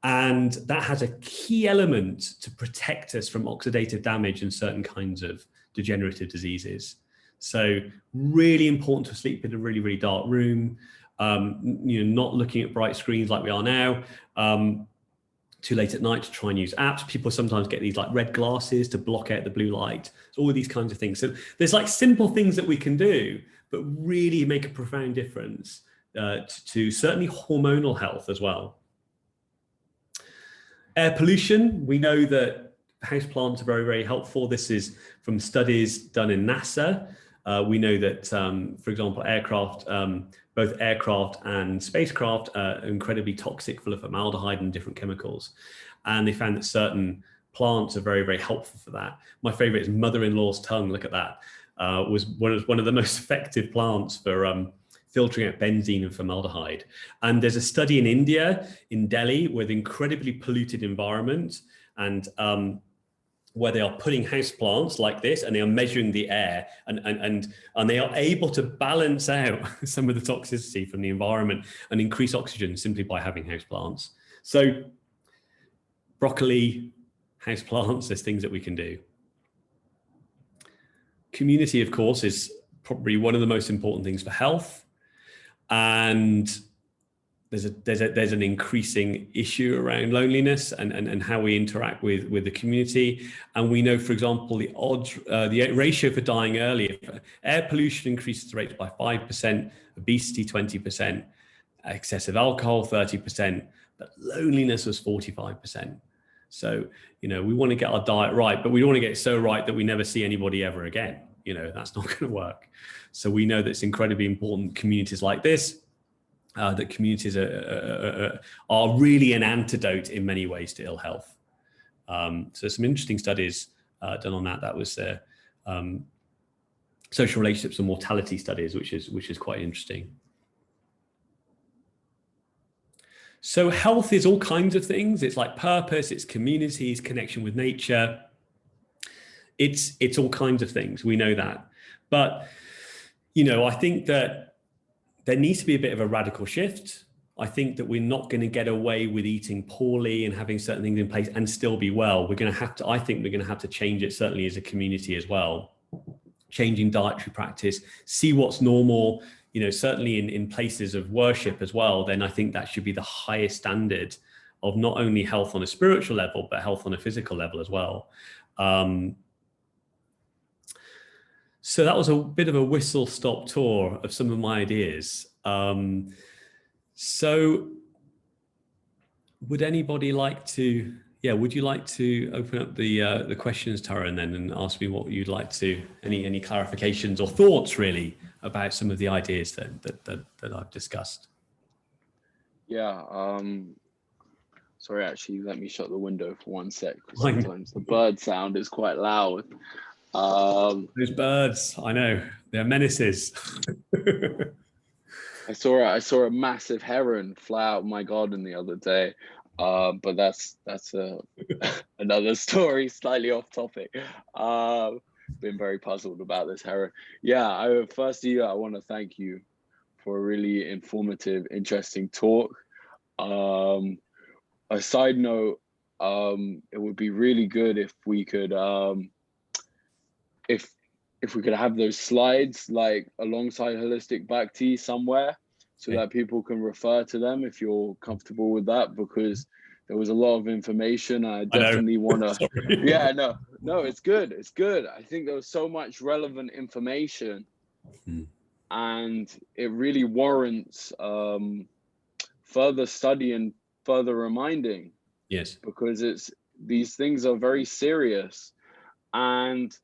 And that has a key element to protect us from oxidative damage and certain kinds of degenerative diseases. So really important to sleep in a really, really dark room, you know, not looking at bright screens like we are now, too late at night to try and use apps. People sometimes get these like red glasses to block out the blue light. So all these kinds of things. So there's like simple things that we can do, but really make a profound difference to certainly hormonal health as well. Air pollution, we know that houseplants are very, very helpful. This is from studies done in NASA. We know that, for example, aircraft, both aircraft and spacecraft are incredibly toxic, full of formaldehyde and different chemicals. And they found that certain plants are very, very helpful for that. My favorite is mother-in-law's tongue. Look at that. Was one of the most effective plants for filtering out benzene and formaldehyde. And there's a study in India, in Delhi, with incredibly polluted environment, and where they are putting house plants like this, and they are measuring the air, and they are able to balance out some of the toxicity from the environment and increase oxygen simply by having house plants. So broccoli, house plants, there's things that we can do. Community, of course, is probably one of the most important things for health. And there's an increasing issue around loneliness and how we interact with the community. And we know, for example, the ratio for dying early, air pollution increases the rate by 5%, obesity 20%, excessive alcohol 30%, but loneliness was 45%. So, we want to get our diet right, but we don't want to get it so right that we never see anybody ever again. That's not going to work. So we know that it's incredibly important, communities like this, that communities are really an antidote in many ways to ill health. So some interesting studies done on that. That was social relationships and mortality studies, which is quite interesting. So health is all kinds of things. It's like purpose, it's communities, connection with nature. It's all kinds of things. We know that. But, I think that there needs to be a bit of a radical shift. I think that we're not going to get away with eating poorly and having certain things in place and still be well. I think we're going to have to change it, certainly as a community as well. Changing dietary practice, see what's normal, certainly in places of worship as well. Then I think that should be the highest standard of not only health on a spiritual level, but health on a physical level as well. So that was a bit of a whistle-stop tour of some of my ideas. So would anybody like to, would you like to open up the questions, Tara, and ask me what you'd like to, any clarifications or thoughts really about some of the ideas that I've discussed?
Yeah, sorry, actually, let me shut the window for 1 sec, because sometimes the bird sound is quite loud.
Those birds, I know, they're menaces.
I saw a massive heron fly out of my garden the other day, but that's another story, slightly off topic. Been very puzzled about this heron. Yeah, firstly, I want to thank you for a really informative, interesting talk. A side note, it would be really good if we could if we could have those slides like alongside Holistic Bhakti somewhere, so that people can refer to them if you're comfortable with that, because there was a lot of information. I definitely want to. Yeah, no, it's good. It's good. I think there was so much relevant information, and it really warrants further study and further reminding.
Yes,
because these things are very serious. And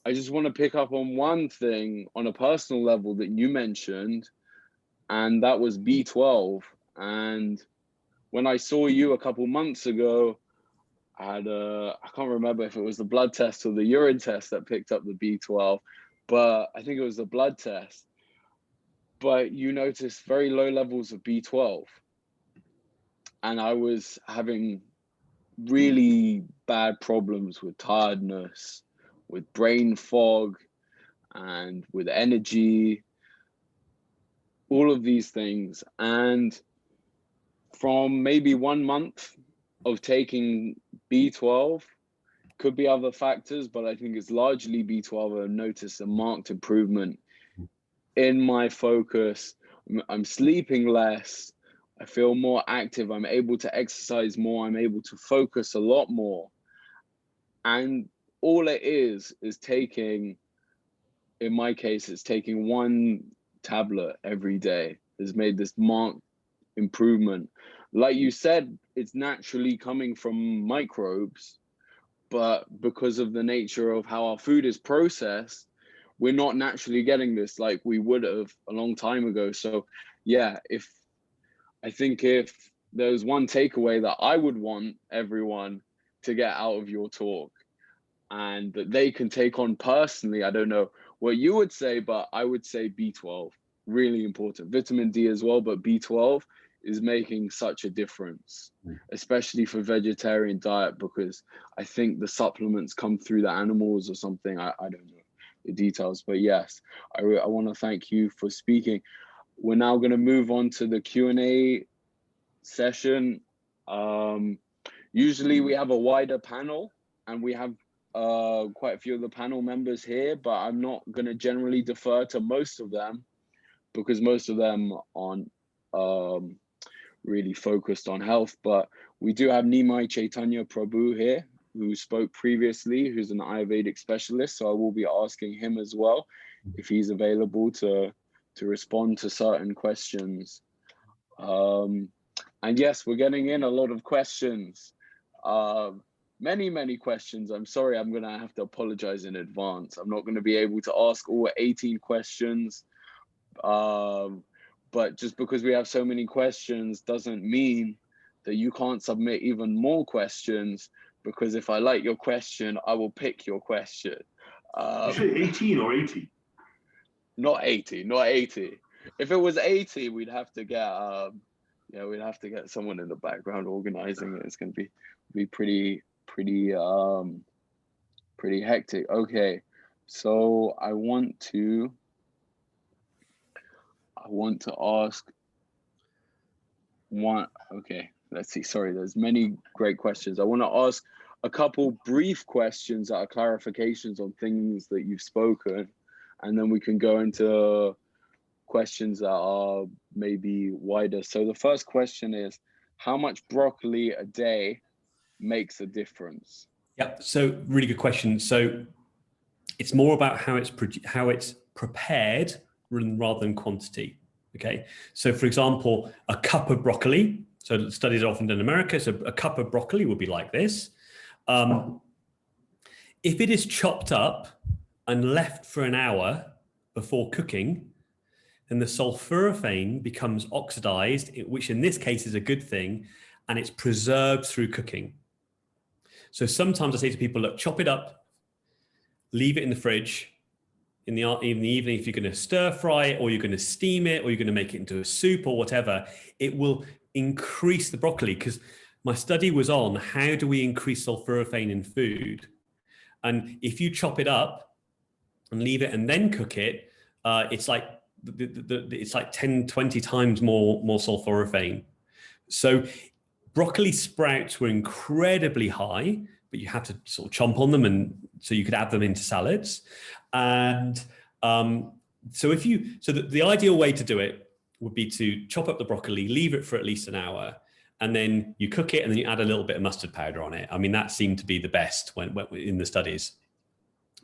I just want to pick up on one thing on a personal level that you mentioned, and that was B12. And when I saw you a couple months ago, I can't remember if it was the blood test or the urine test that picked up the B12, but I think it was the blood test. But you noticed very low levels of B12. And I was having really bad problems with tiredness, with brain fog, and with energy, all of these things. And from maybe 1 month of taking B12, could be other factors, but I think it's largely B12, I've noticed a marked improvement in my focus. I'm sleeping less, I feel more active, I'm able to exercise more, I'm able to focus a lot more. And all it is taking, in my case, it's taking 1 tablet every day has made this marked improvement. Like you said, it's naturally coming from microbes, but because of the nature of how our food is processed, we're not naturally getting this like we would have a long time ago. So yeah, I think if there's one takeaway that I would want everyone to get out of your talk, and that they can take on personally, I don't know what you would say, but I would say B12. really important. Vitamin D as well, but B12 is making such a difference, especially for vegetarian diet, because I think the supplements come through the animals or something. I don't know the details, but yes, I want to thank you for speaking. We're now going to move on to the Q&A session. Usually we have a wider panel, and we have quite a few of the panel members here, but I'm not going to generally defer to most of them, because most of them aren't really focused on health. But we do have Nimai Chaitanya Prabhu here, who spoke previously, who's an Ayurvedic specialist. So I will be asking him as well if he's available to respond to certain questions. And yes, we're getting in a lot of questions. Many questions. I'm sorry, I'm gonna have to apologize in advance. I'm not gonna be able to ask all 18 questions. But just because we have so many questions doesn't mean that you can't submit even more questions, because if I like your question, I will pick your question.
You say 18 or 80?
Not 80, not 80. If it was 80, we'd have to get we'd have to get someone in the background organizing it. It's gonna be pretty hectic. Okay, so I want to ask one. Okay, let's see. Sorry, there's many great questions. I want to ask a couple brief questions that are clarifications on things that you've spoken, and then we can go into questions that are maybe wider. So the first question is, how much broccoli a day makes a difference?
Yep. So really good question. So it's more about how it's prepared rather than quantity. Okay. So for example, a cup of broccoli. So studies are often done in America. So a cup of broccoli would be like this. If it is chopped up and left for an hour before cooking, then the sulforaphane becomes oxidized, which in this case is a good thing, and it's preserved through cooking. So sometimes I say to people, look, chop it up, leave it in the fridge. In the evening, if you're going to stir fry it, or you're going to steam it, or you're going to make it into a soup or whatever, it will increase the broccoli. Because my study was on how do we increase sulforaphane in food. And if you chop it up and leave it and then cook it, it's like 10, 20 times more sulforaphane. So broccoli sprouts were incredibly high, but you had to sort of chomp on them, and so you could add them into salads. And so the ideal way to do it would be to chop up the broccoli, leave it for at least an hour, and then you cook it, and then you add a little bit of mustard powder on it. I mean, that seemed to be the best when in the studies,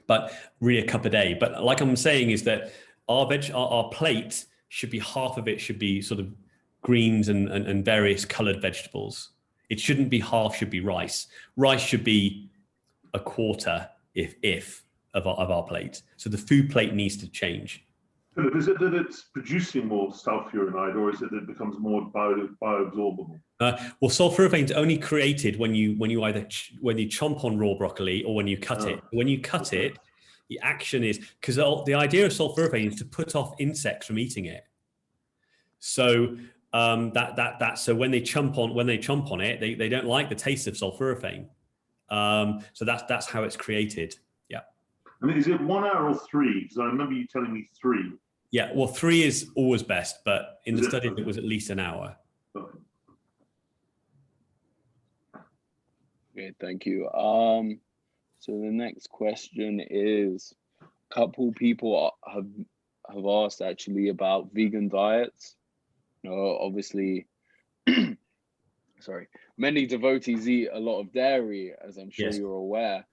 but really a cup a day. But like I'm saying is that our plate should be, half of it should be sort of greens and various colored vegetables. It shouldn't be half, should be rice. Rice should be a quarter, if of our plate. So the food plate needs to change.
Philip, is it that it's producing more sulfuronide, or is it that it becomes more bioabsorbable?
Well, sulforaphane is only created when you chomp on raw broccoli or when you cut it. When you cut it, the action is, because the idea of sulforaphane is to put off insects from eating it. So so when they chomp on it, they don't like the taste of sulforaphane. So that's how it's created. Yeah.
I mean, is it 1 hour or 3? Because I remember you telling me 3.
Yeah, well, 3 is always best, but in the study it was at least an hour.
Okay.
Okay, thank you. So the next question is, a couple people have asked actually about vegan diets. Obviously, sorry, many devotees eat a lot of dairy, as I'm sure you're aware,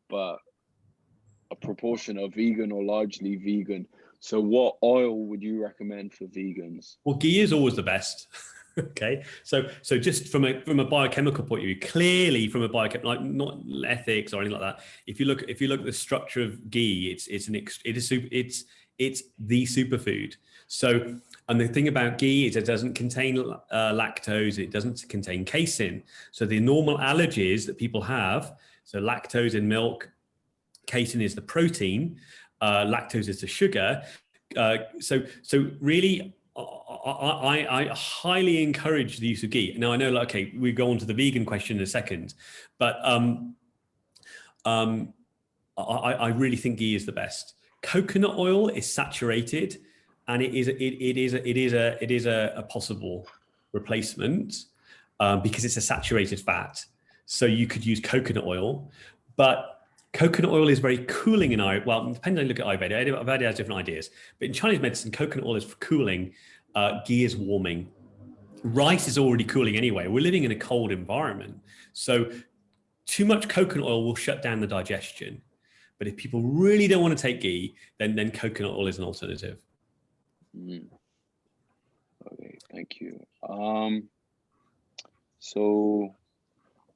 but a proportion are vegan or largely vegan. So what oil would you recommend for vegans?
Well, ghee is always the best. Okay, so just from a biochemical point of view, clearly from a biochemical, like not ethics or anything like that. If you look at the structure of ghee, it's the superfood. So, and the thing about ghee is it doesn't contain lactose, it doesn't contain casein. So the normal allergies that people have, so lactose in milk, casein is the protein, lactose is the sugar, So really, I highly encourage the use of ghee. Now I know, like, okay, we go on to the vegan question in a second, but I really think ghee is the best. Coconut oil is saturated, and it is a possible replacement because it's a saturated fat. So you could use coconut oil, but coconut oil is very cooling in Ayurveda. Well, depending on you look at Ayurveda, Ayurveda has different ideas. But in Chinese medicine, coconut oil is for cooling, ghee is warming. Rice is already cooling anyway. We're living in a cold environment. So too much coconut oil will shut down the digestion. But if people really don't want to take ghee, then coconut oil is an alternative.
Okay, thank you. So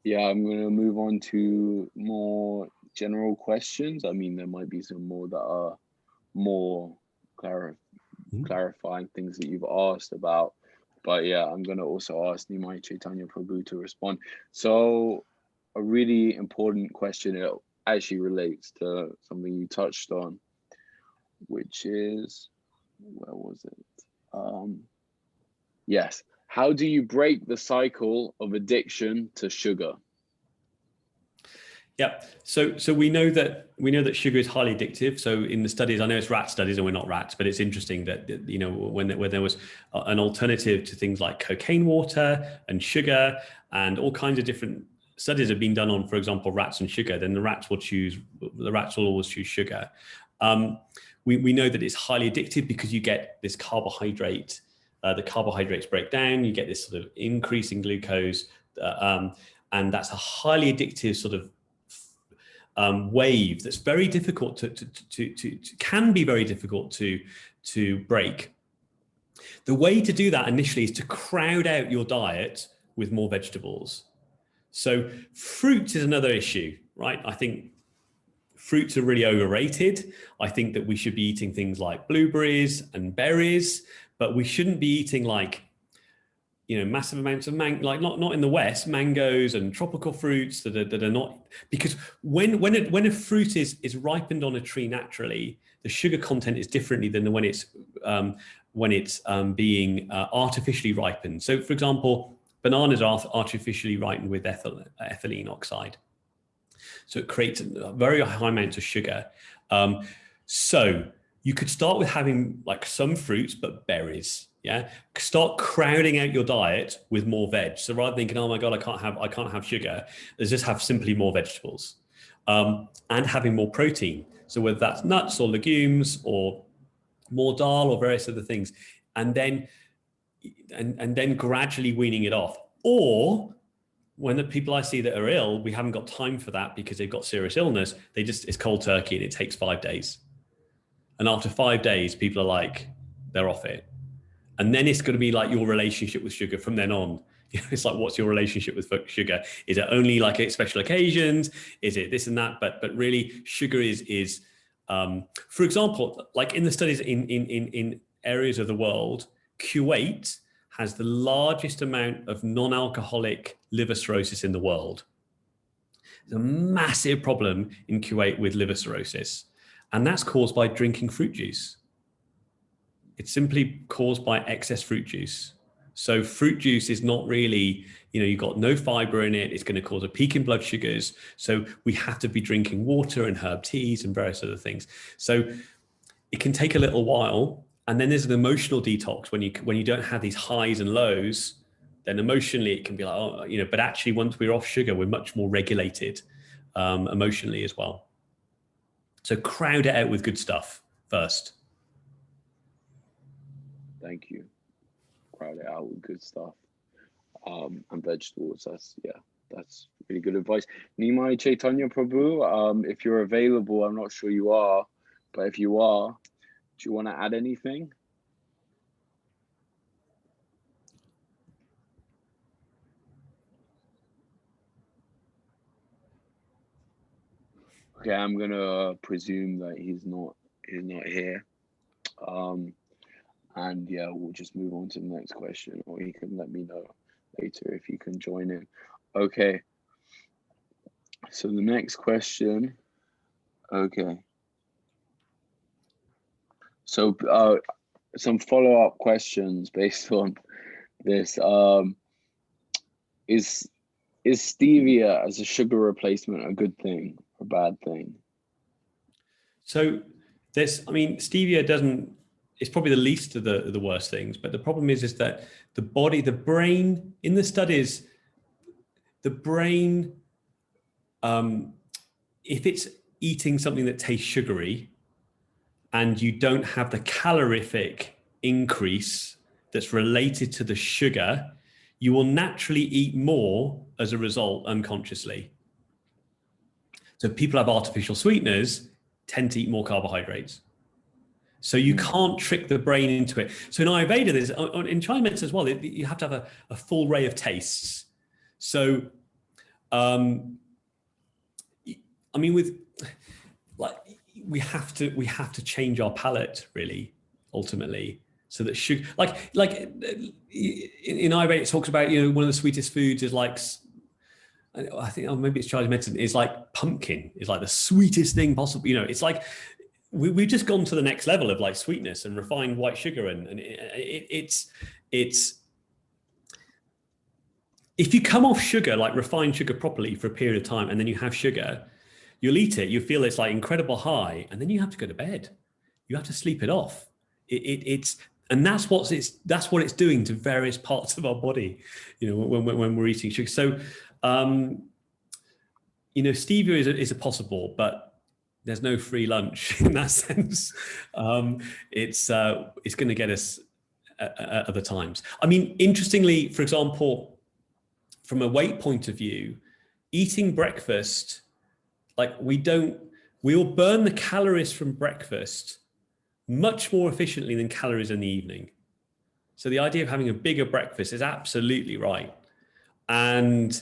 yeah, I'm going to move on to more general questions. I mean, there might be some more that are more clarifying things that you've asked about. But yeah, I'm going to also ask Nimai Chaitanya Prabhu to respond. So a really important question, it actually relates to something you touched on, which is, where was it? Yes. How do you break the cycle of addiction to sugar?
Yeah, so we know that sugar is highly addictive. So in the studies, I know it's rat studies and we're not rats, but it's interesting that, you know, when there was an alternative to things like cocaine water and sugar, and all kinds of different studies have been done on, for example, rats and sugar, then the rats will always choose sugar. We know that it's highly addictive because you get this carbohydrate. The carbohydrates break down, you get this sort of increase in glucose, and that's a highly addictive sort of wave that's very difficult can be very difficult to break. The way to do that initially is to crowd out your diet with more vegetables. So fruit is another issue, right? I think fruits are really overrated. I think that we should be eating things like blueberries and berries, but we shouldn't be eating, like, you know, massive amounts of not in the West, mangoes and tropical fruits that are not, because when a fruit is ripened on a tree naturally, the sugar content is differently than when it's being artificially ripened. So, for example, bananas are artificially ripened with ethylene oxide, so it creates a very high amount of sugar. So you could start with having like some fruits, but berries. Yeah, start crowding out your diet with more veg. So rather than thinking, oh my God, I can't have sugar, let's just have simply more vegetables, and having more protein. So whether that's nuts or legumes or more dal or various other things, and then gradually weaning it off. Or when the people I see that are ill, we haven't got time for that because they've got serious illness. It's cold turkey and it takes 5 days. And after 5 days, people are like, they're off it. And then it's going to be like your relationship with sugar from then on. It's like, what's your relationship with sugar? Is it only like at special occasions? Is it this and that? But really, sugar is for example, like in the studies in areas of the world, Kuwait has the largest amount of non-alcoholic liver cirrhosis in the world. There's a massive problem in Kuwait with liver cirrhosis, and that's caused by drinking fruit juice. It's simply caused by excess fruit juice. So fruit juice is not really, you've got no fiber in it. It's going to cause a peak in blood sugars. So we have to be drinking water and herb teas and various other things. So it can take a little while. And then there's an emotional detox when you don't have these highs and lows. Then emotionally it can be like, but actually once we're off sugar, we're much more regulated emotionally as well. So crowd it out with good stuff first.
Thank you. Crowd it out with good stuff. And vegetables. That's really good advice. Nimai Chaitanya Prabhu, if you're available, I'm not sure you are, but if you are, do you want to add anything? Okay, I'm gonna presume that he's not here. And yeah, we'll just move on to the next question, or he can let me know later if he can join in. Okay. So the next question. Okay. So some follow-up questions based on this. Is stevia as a sugar replacement a good thing or bad thing?
So stevia it's probably the least of the worst things, but the problem is that the brain, in the studies, the brain, if it's eating something that tastes sugary and you don't have the calorific increase that's related to the sugar, you will naturally eat more as a result unconsciously. So people have artificial sweeteners tend to eat more carbohydrates. So you can't trick the brain into it. So in Ayurveda, in Chinese medicine as well, you have to have a full array of tastes. So, we have to change our palate really, ultimately, so that sugar, in Ayurveda, it talks about, one of the sweetest foods is like, I think, maybe it's Chinese medicine, is like pumpkin is like the sweetest thing possible. It's like we've just gone to the next level of like sweetness and refined white sugar, and it's if you come off sugar, like refined sugar properly for a period of time, and then you have sugar, you'll eat it, you feel it's like incredible high, and then you have to go to bed. You have to sleep it off. And that's what it's doing to various parts of our body, when we're eating sugar. So, stevia is a possible, but there's no free lunch in that sense. It's going to get us at other times. Interestingly, for example, from a weight point of view, eating breakfast, we all burn the calories from breakfast much more efficiently than calories in the evening. So the idea of having a bigger breakfast is absolutely right. And,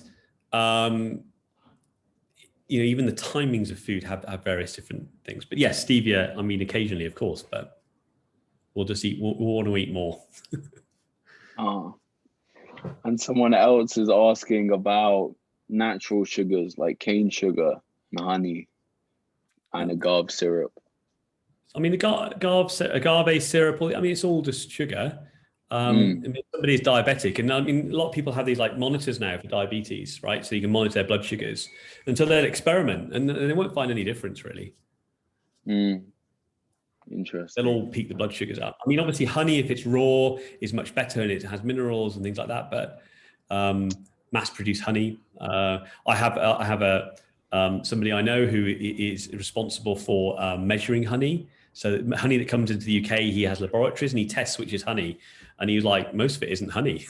even the timings of food have various different things. But yes, stevia, occasionally, of course, but we'll want to eat more.
And someone else is asking about natural sugars like cane sugar and honey and agave syrup.
Agave syrup, it's all just sugar. If somebody's diabetic, and a lot of people have these like monitors now for diabetes, right? So you can monitor their blood sugars until they'll experiment, and they won't find any difference really.
Interesting.
They'll all peak the blood sugars up. Obviously honey, if it's raw, is much better and it has minerals and things like that, but mass-produced honey. I have somebody I know who is responsible for measuring honey. So honey that comes into the UK, he has laboratories and he tests which is honey. And he was like, most of it isn't honey.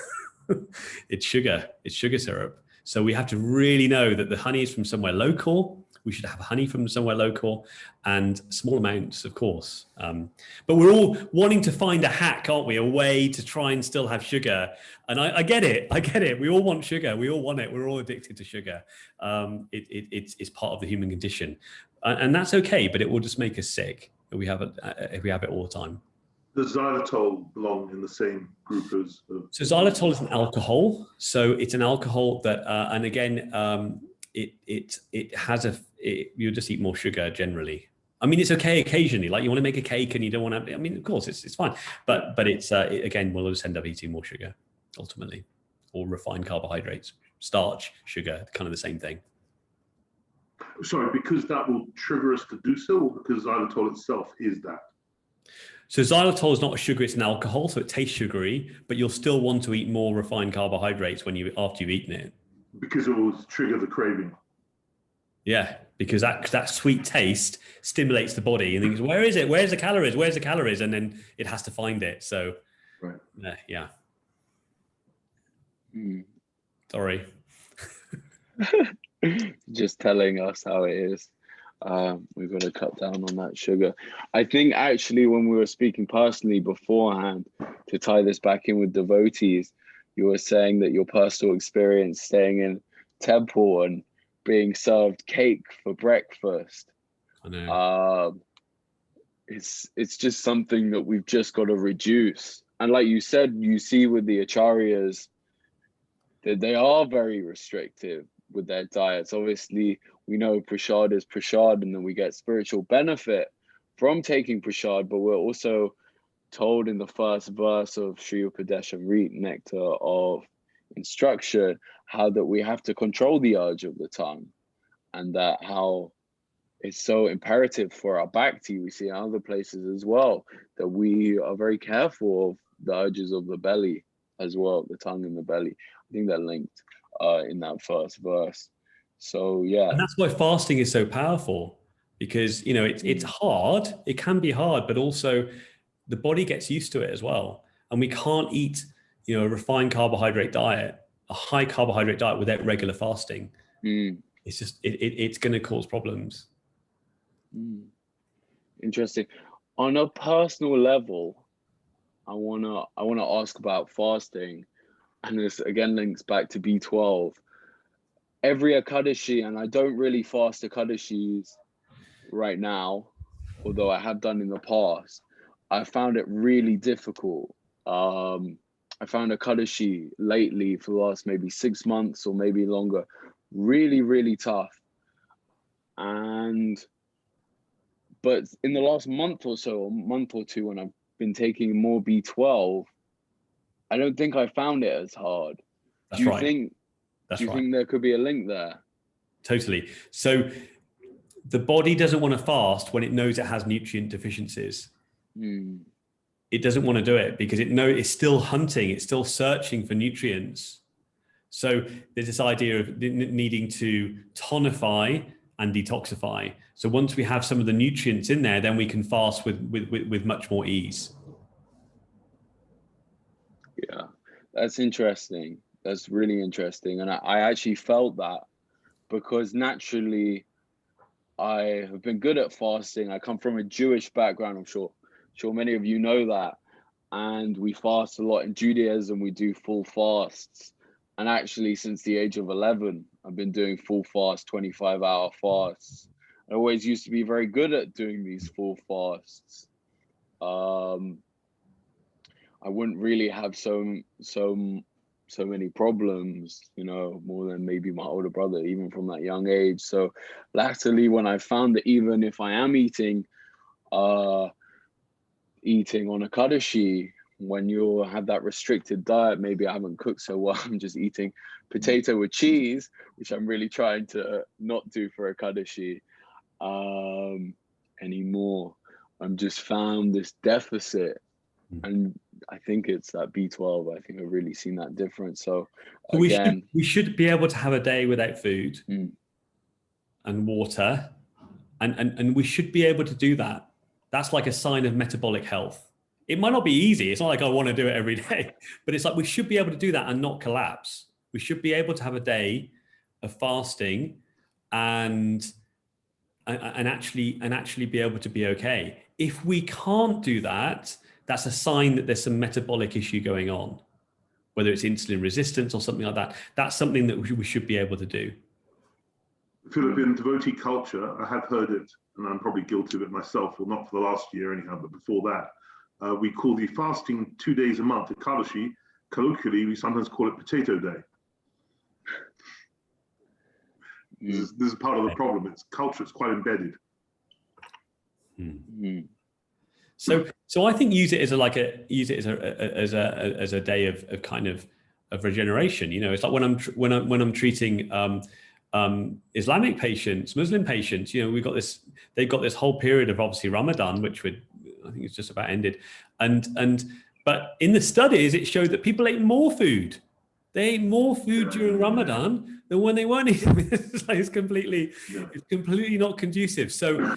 It's sugar syrup. So we have to really know that the honey is from somewhere local. We should have honey from somewhere local, and small amounts, of course. But we're all wanting to find a hack, aren't we? A way to try and still have sugar. And I get it. We all want sugar. We all want it. We're all addicted to sugar. It's part of the human condition. And that's okay, but it will just make us sick if we have it all the time.
Does xylitol belong in the same group as?
So xylitol is an alcohol. So it's an alcohol that, and again, you just eat more sugar generally. It's okay occasionally, like you want to make a cake and you don't want to, of course it's fine, but it's, again, we'll just end up eating more sugar ultimately, or refined carbohydrates, starch, sugar, kind of the same thing.
Sorry, because that will trigger us to do so, or because xylitol itself is that?
So xylitol is not a sugar, it's an alcohol, so it tastes sugary, but you'll still want to eat more refined carbohydrates after you've eaten it.
Because it will trigger the craving.
Yeah, because that sweet taste stimulates the body and thinks, where is it? Where's the calories? Where's the calories? And then it has to find it. So,
right.
Yeah. Sorry.
Just telling us how it is. We've got to cut down on that sugar. I think actually when we were speaking personally beforehand, to tie this back in with devotees, you were saying that your personal experience staying in temple and being served cake for breakfast.
I know.
It's just something that we've just got to reduce. And like you said, you see with the acharyas that they are very restrictive with their diets. Obviously, we know prasad is prasad, and then we get spiritual benefit from taking prasad, but we're also told in the first verse of Sri Upadesha Amrit, Nectar of Instruction, how that we have to control the urge of the tongue, and that how it's so imperative for our bhakti. We see in other places as well that we are very careful of the urges of the belly as well, the tongue and the belly. I think they're linked in that first verse. So yeah.
And that's why fasting is so powerful, because it's hard. It can be hard, but also the body gets used to it as well. And we can't eat, a refined carbohydrate diet, a high carbohydrate diet without regular fasting. It's just it's going to cause problems.
Interesting. On a personal level, I wanna ask about fasting, and this again links back to B12. Every Ekadashi, and I don't really fast Ekadashis right now, although I have done in the past, I found it really difficult. I found Ekadashi lately for the last maybe 6 months or maybe longer, really, really tough. But in the last month or so, or month or two, when I've been taking more B12, I don't think I found it as hard.
That's right.
Do you think there could be a link there?
Totally. So the body doesn't want to fast when it knows it has nutrient deficiencies. It doesn't want to do it because it's still hunting, it's still searching for nutrients. So there's this idea of needing to tonify and detoxify. So once we have some of the nutrients in there, then we can fast with much more ease.
Yeah, that's interesting. That's really interesting. And I actually felt that because naturally I have been good at fasting. I come from a Jewish background. I'm sure many of you know that. And we fast a lot in Judaism. We do full fasts. And actually, since the age of 11, I've been doing full fast, 25-hour fasts. I always used to be very good at doing these full fasts. I wouldn't really have so many problems, more than maybe my older brother, even from that young age. So latterly, when I found that even if I am eating on Ekadashi, when you have that restricted diet, maybe I haven't cooked so well, I'm just eating potato with cheese, which I'm really trying to not do for Ekadashi anymore. I'm just found this deficit, and I think it's that B12. I think I've really seen that difference. So again,
we should be able to have a day without food and water, and we should be able to do that. That's like a sign of metabolic health. It might not be easy. It's not like I want to do it every day, but it's like we should be able to do that and not collapse. We should be able to have a day of fasting and actually be able to be okay. If we can't do that, that's a sign that there's some metabolic issue going on, whether it's insulin resistance or something like that. That's something that we should be able to do.
Philip, in devotee culture, I have heard it, and I'm probably guilty of it myself, well, not for the last year anyhow, but before that, we call the fasting 2 days a month, Ekadashi. Colloquially, we sometimes call it Potato Day. This is part of the problem. It's culture. It's quite embedded.
So I think use it as a day of kind of regeneration. It's like when I'm treating Islamic patients, Muslim patients. They've got this whole period of obviously Ramadan, which I think it's just about ended, but in the studies it showed that people ate more food. They ate more food during Ramadan than when they weren't eating. It's completely not conducive. So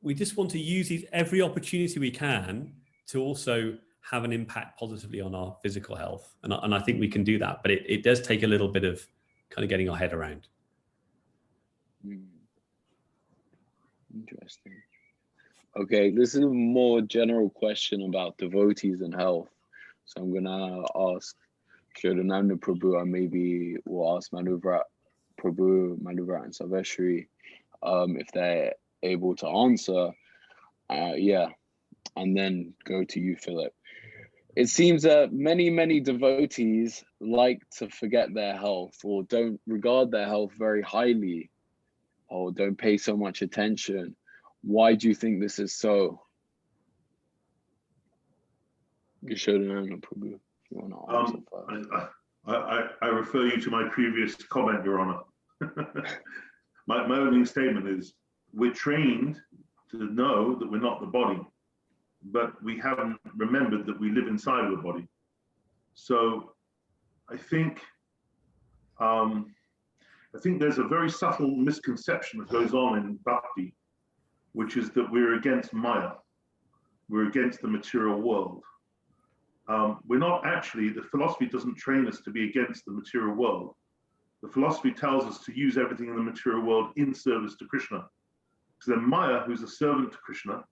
we just want to use every opportunity we can to also have an impact positively on our physical health. And I think we can do that, but it does take a little bit of kind of getting our head around.
Interesting. Okay, this is a more general question about devotees and health. So I'm gonna ask Shridananda Prabhu, and maybe we'll ask Madhuvrat Prabhu, Madhuvrat and Saveshri, if they're able to answer. And then go to you, Philip. It seems that many devotees like to forget their health, or don't regard their health very highly, or don't pay so much attention. Why do you think this is so? Prabhu, if you want to answer first.
I refer you to my previous comment, Your Honor. my opening statement is, we're trained to know that we're not the body, but we haven't remembered that we live inside of the body. So I think there's a very subtle misconception that goes on in bhakti, which is that we're against Maya. We're against the material world. We're not actually, the philosophy doesn't train us to be against the material world. The philosophy tells us to use everything in the material world in service to Krishna. So then Maya, who's a servant to Krishna,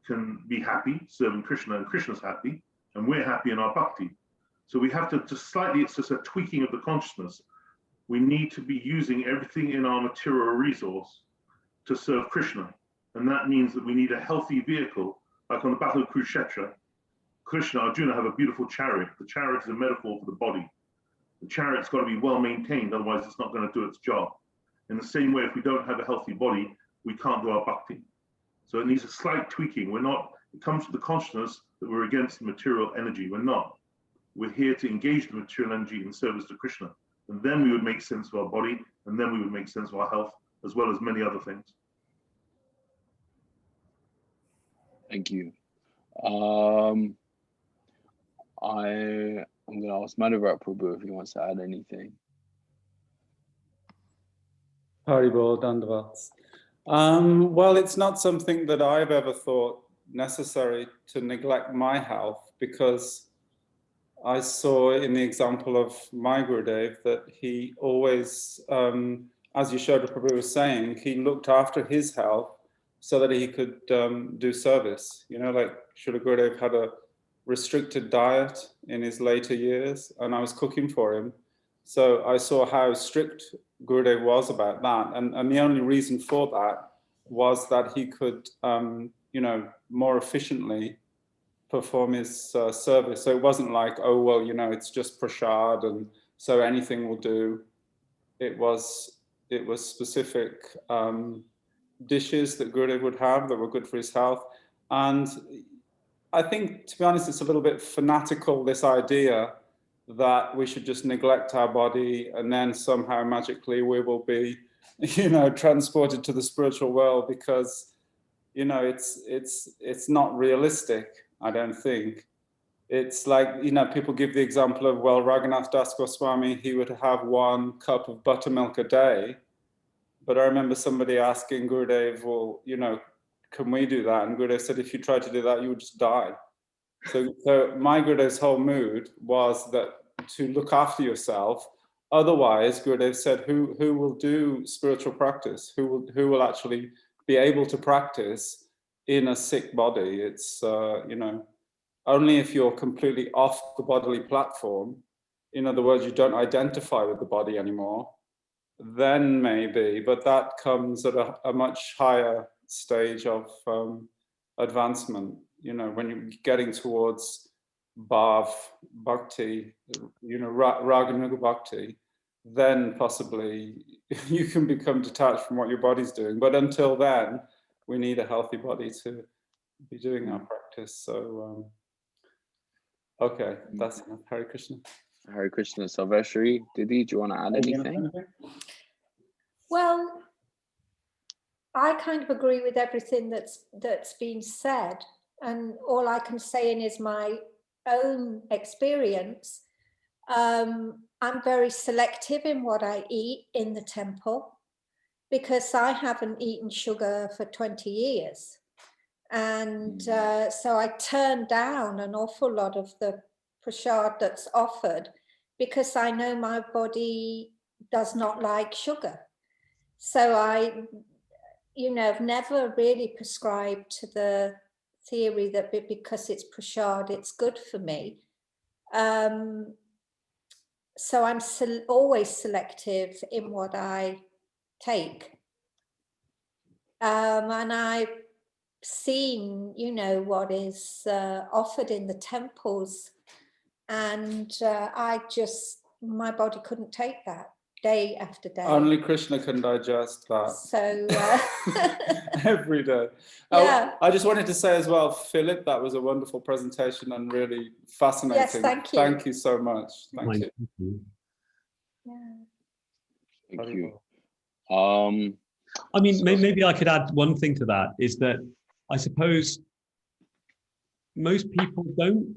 can be happy serving Krishna, and Krishna's happy, and we're happy in our bhakti. So we have to just slightly, it's just a tweaking of the consciousness. We need to be using everything in our material resource to serve Krishna. And that means that we need a healthy vehicle, like on the Battle of Kurukshetra. Krishna, Arjuna have a beautiful chariot. The chariot is a metaphor for the body. The chariot's got to be well maintained, otherwise it's not going to do its job. In the same way, if we don't have a healthy body, we can't do our bhakti. So it needs a slight tweaking. It comes to the consciousness that we're against the material energy. We're not. We're here to engage the material energy in service to Krishna. And then we would make sense of our body, and then we would make sense of our health, as well as many other things.
Thank you. I'm going to ask Madhavarat Prabhu if he wants to add anything.
Haribol Dandavats. Well, it's not something that I've ever thought necessary to neglect my health, because I saw in the example of my Gurudev that he always, as Yashoda Prabhu was saying, he looked after his health so that he could do service. You know, like Srila Gurudev had a restricted diet in his later years, and I was cooking for him. So I saw how strict Gurudev was about that. And the only reason for that was that he could, you know, more efficiently perform his service. So it wasn't like, oh, well, you know, it's just prasad, and so anything will do. It was specific dishes that Gurudev would have that were good for his health. And I think, to be honest, it's a little bit fanatical, this idea that we should just neglect our body and then somehow magically we will be, you know, transported to the spiritual world, because, you know, it's not realistic, I don't think. It's like, you know, people give the example of, well, Raghunath Das Goswami, he would have 1 cup of buttermilk a day. But I remember somebody asking Gurudev, well, you know, can we do that? And Gurudev said, if you try to do that, you would just die. So my Gurudev's whole mood was that to look after yourself. Otherwise, Gurudev said, who will do spiritual practice? Who will actually be able to practice in a sick body? It's, you know, only if you're completely off the bodily platform, in other words, you don't identify with the body anymore, then maybe, but that comes at a much higher stage of advancement. You know, when you're getting towards bhav bhakti, you know, raganuga bhakti, then possibly you can become detached from what your body's doing. But until then, we need a healthy body to be doing our practice. So, okay, that's enough. Hare Krishna.
Hare Krishna. Salveshri, Didi, do you want to add anything?
Well, I kind of agree with everything that's been said, and all I can say in is my own experience. I'm very selective in what I eat in the temple, because I haven't eaten sugar for 20 years. And so I turned down an awful lot of the prasad that's offered, because I know my body does not like sugar. So I, you know, I've never really prescribed to the theory that because it's prasad, it's good for me. So I'm always selective in what I take. And I've seen, you know, what is offered in the temples, and my body couldn't take that. day after day.
Only Krishna can digest that.
So
Every day.
yeah.
I just wanted to say as well, Philip, that was a wonderful presentation and really fascinating.
Yes, thank you.
Thank you so much. Thank you.
Yeah.
Thank you.
I mean, maybe I could add one thing to that, is that I suppose most people don't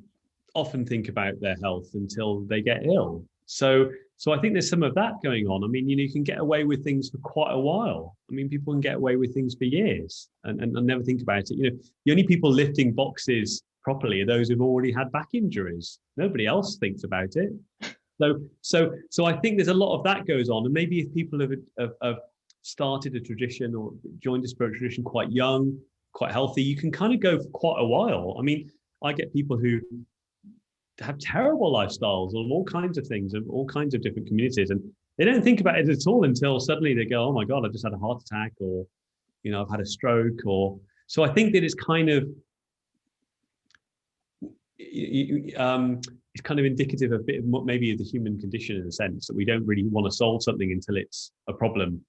often think about their health until they get ill. So I think there's some of that going on. I mean, you know, you can get away with things for quite a while. I mean, people can get away with things for years and never think about it. You know, the only people lifting boxes properly are those who've already had back injuries. Nobody else thinks about it. So I think there's a lot of that goes on. And maybe if people have started a tradition or joined a spiritual tradition quite young, quite healthy, you can kind of go for quite a while. I mean, I get people who have terrible lifestyles on all kinds of things and all kinds of different communities, and they don't think about it at all until suddenly they go, oh my God, I just had a heart attack, or, you know, I've had a stroke. Or so I think that it's kind of it's kind of indicative of a bit of maybe of the human condition, in a sense that we don't really want to solve something until it's a problem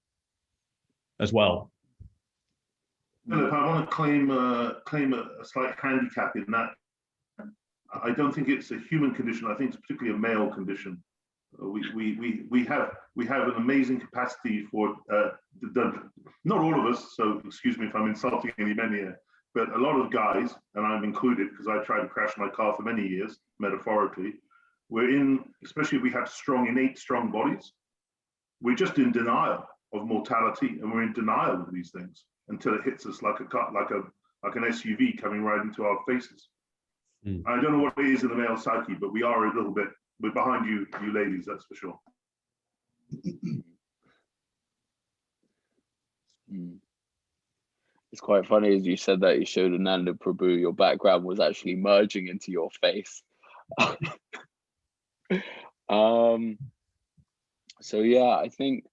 as well.
Philip, I want to claim a slight handicap in that. I don't think it's a human condition. I think it's particularly a male condition. We have an amazing capacity for not all of us. So excuse me if I'm insulting any men here, but a lot of guys, and I'm included because I tried to crash my car for many years, metaphorically. Especially if we have innate strong bodies, we're just in denial of mortality, and we're in denial of these things until it hits us like an SUV coming right into our faces. I don't know what it is in the male psyche, but we are a little bit, we're behind you ladies, that's for sure.
It's quite funny as you said that you showed Ananda Prabhu, your background was actually merging into your face. So yeah, I think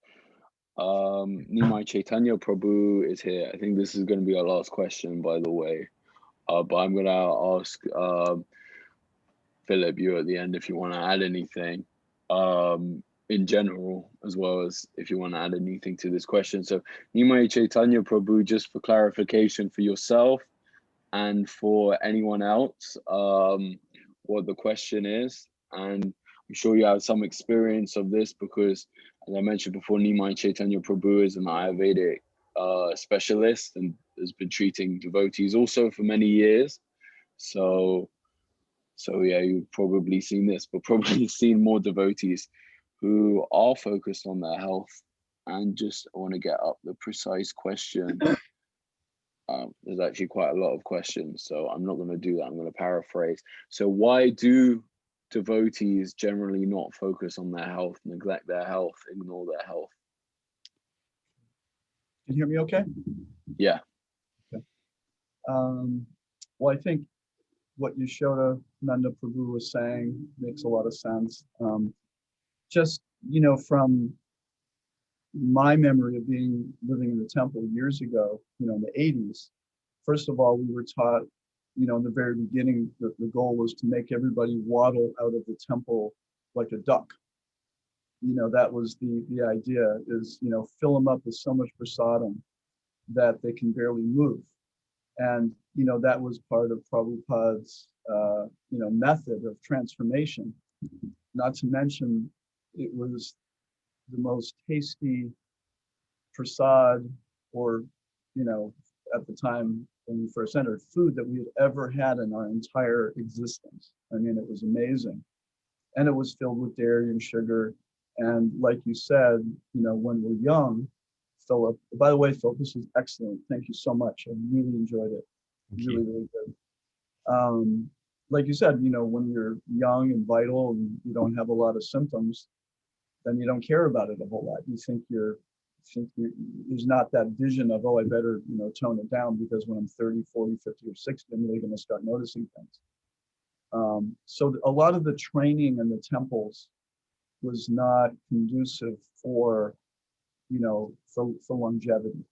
Nimai Chaitanya Prabhu is here. I think this is going to be our last question, by the way. But I'm going to ask Philip, you at the end, if you want to add anything in general, as well as if you want to add anything to this question. So Nimai Chaitanya Prabhu, just for clarification for yourself and for anyone else, what the question is. And I'm sure you have some experience of this because, as I mentioned before, Nimai Chaitanya Prabhu is an Ayurvedic specialist and has been treating devotees also for many years. So yeah, you've probably seen this, but probably seen more devotees who are focused on their health. And just I want to get up the precise question. There's actually quite a lot of questions, so I'm not going to do that. I'm going to paraphrase. So why do devotees generally not focus on their health, neglect their health, ignore their health?
Can you hear me okay?
Yeah.
Okay. Well, I think what Yashoda Nanda Prabhu was saying makes a lot of sense. Just, you know, from my memory of living in the temple years ago, you know, in the 80s, first of all, we were taught, you know, in the very beginning, the goal was to make everybody waddle out of the temple like a duck. You know, that was the idea is, you know, fill them up with so much prasadam that they can barely move. And, you know, that was part of Prabhupada's, you know, method of transformation. Not to mention, it was the most tasty prasad, or, you know, at the time when we first entered, food that we had ever had in our entire existence. I mean, it was amazing. And it was filled with dairy and sugar. And like you said, you know, when we're young, Philip, by the way, Philip, this was excellent. Thank you so much. I really enjoyed it. Really, really good. Like you said, you know, when you're young and vital and you don't have a lot of symptoms, then you don't care about it a whole lot. You think there's not that vision of, oh, I better, you know, tone it down because when I'm 30, 40, 50, or 60, I'm really going to start noticing things. So a lot of the training in the temples was not conducive for, you know, for longevity.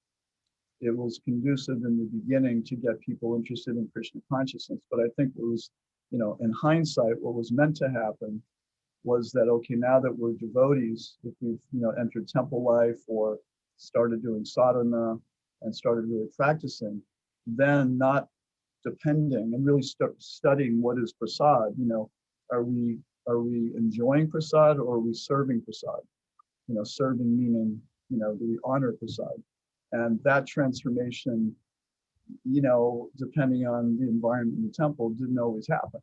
It was conducive in the beginning to get people interested in Krishna consciousness. But I think it was, you know, in hindsight, what was meant to happen was that, okay, now that we're devotees, if we've, entered temple life or started doing sadhana and started really practicing, then not depending and really start studying what is prasad. Are we enjoying prasad, or are we serving prasad? Serving meaning, do we honor prasad? And that transformation, depending on the environment in the temple, didn't always happen.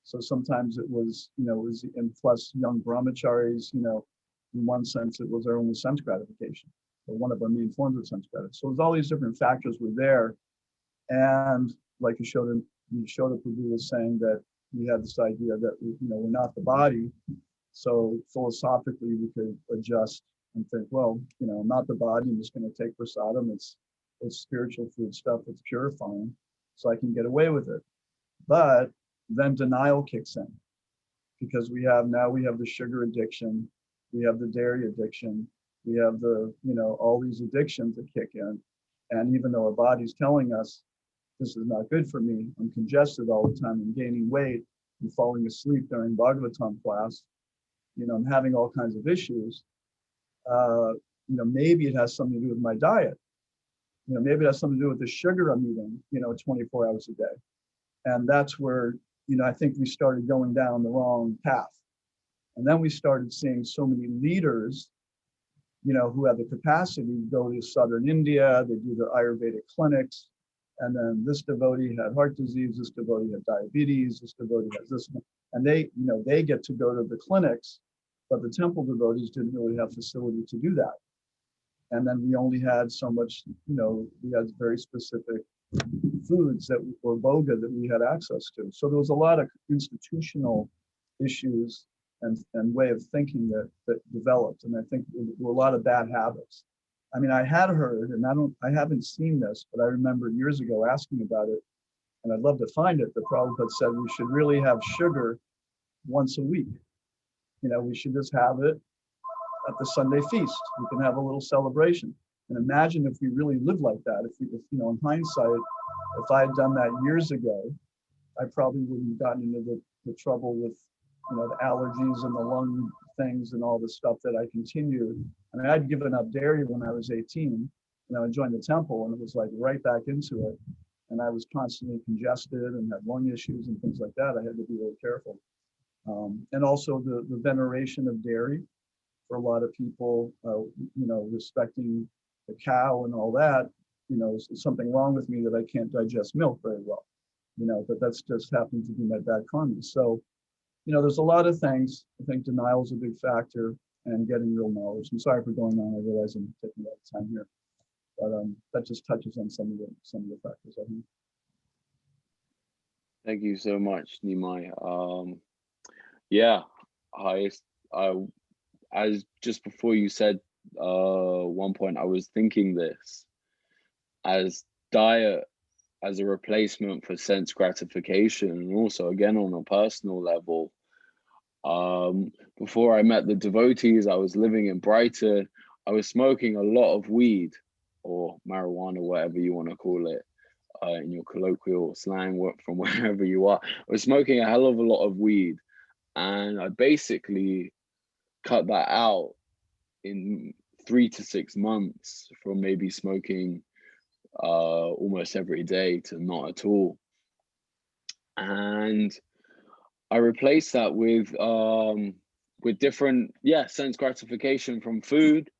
So sometimes it was, and plus young brahmacharis, in one sense, it was our only sense gratification, or one of our main forms of sense gratification. So there's all these different factors were there. And like Yashoda Prabhu was saying, that we had this idea that we're not the body. So philosophically, we could adjust and think, well, I'm not the body. I'm just going to take prasadam. It's spiritual food stuff. It's purifying, so I can get away with it. But then denial kicks in, because we have the sugar addiction, we have the dairy addiction, we have the all these addictions that kick in. And even though our body's telling us this is not good for me, I'm congested all the time, I'm gaining weight, I'm falling asleep during Bhagavatam class, I'm having all kinds of issues. Maybe it has something to do with my diet. Maybe it has something to do with the sugar I'm eating, 24 hours a day. And that's where, I think we started going down the wrong path. And then we started seeing so many leaders, who have the capacity to go to southern India, they do their Ayurvedic clinics. And then this devotee had heart disease, this devotee had diabetes, this devotee has this. And they get to go to the clinics, but the temple devotees didn't really have facility to do that. And then we only had so much, we had very specific foods that were boga that we had access to. So there was a lot of institutional issues and way of thinking that developed. And I think there were a lot of bad habits. I mean, I had heard, and I haven't seen this, but I remember years ago asking about it, and I'd love to find it. The Prabhupada said we should really have sugar once a week. We should just have it at the Sunday feast. We can have a little celebration. And imagine if we really lived like that. If in hindsight, if I had done that years ago, I probably wouldn't have gotten into the trouble with, the allergies and the lung things and all the stuff that I continued. I mean, I'd given up dairy when I was 18, and I joined the temple, and it was like right back into it. And I was constantly congested and had lung issues and things like that. I had to be really careful. And also the veneration of dairy for a lot of people, respecting the cow and all that, is something wrong with me that I can't digest milk very well, but that's just happened to be my bad karma. So, there's a lot of things. I think denial is a big factor, and getting real knowledge. I'm sorry for going on. I realize I'm taking a lot of time here, but that just touches on some of the factors, I think.
Thank you so much, Nimai. Yeah, as just before you said one point, I was thinking this as diet as a replacement for sense gratification, and also again on a personal level. Before I met the devotees, I was living in Brighton. I was smoking a lot of weed, or marijuana, whatever you want to call it, in your colloquial slang, from wherever you are. I was smoking a hell of a lot of weed, and I basically cut that out in 3 to 6 months, from maybe smoking almost every day to not at all. And I replaced that with different, sense gratification from food.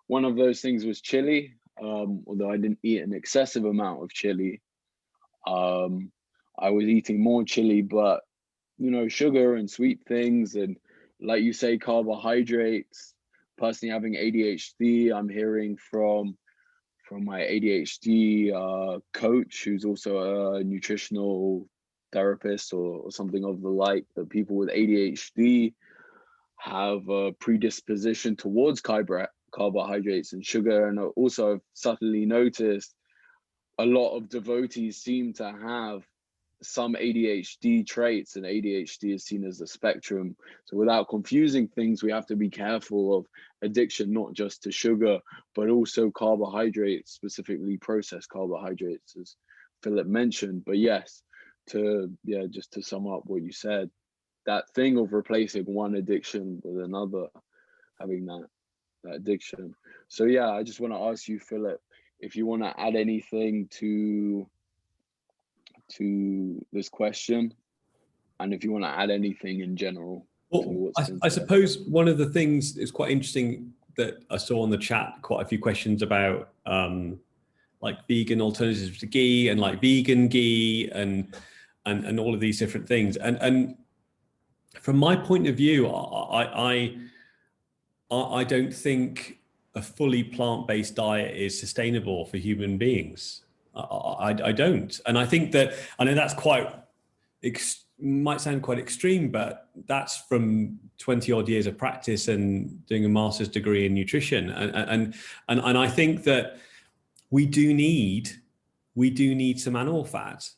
One of those things was chili, although I didn't eat an excessive amount of chili. I was eating more chili, but sugar and sweet things, and like you say, carbohydrates. Personally, having ADHD, I'm hearing from my ADHD coach, who's also a nutritional therapist or something of the like, that people with ADHD have a predisposition towards carbohydrates and sugar. And also I've subtly noticed a lot of devotees seem to have some ADHD traits, and ADHD is seen as a spectrum. So without confusing things, we have to be careful of addiction, not just to sugar, but also carbohydrates, specifically processed carbohydrates, as Philip mentioned. But yes, just to sum up what you said, that thing of replacing one addiction with another, having that addiction. So yeah, I just want to ask you, Philip, if you want to add anything to this question, and if you want to add anything in general.
Well, I suppose one of the things is quite interesting that I saw on the chat, quite a few questions about like vegan alternatives to ghee and like vegan ghee and all of these different things. And from my point of view, I don't think a fully plant-based diet is sustainable for human beings. I don't. And I think that, I know that's quite, might sound quite extreme, but that's from 20 odd years of practice and doing a master's degree in nutrition. And I think that we do need some animal fat.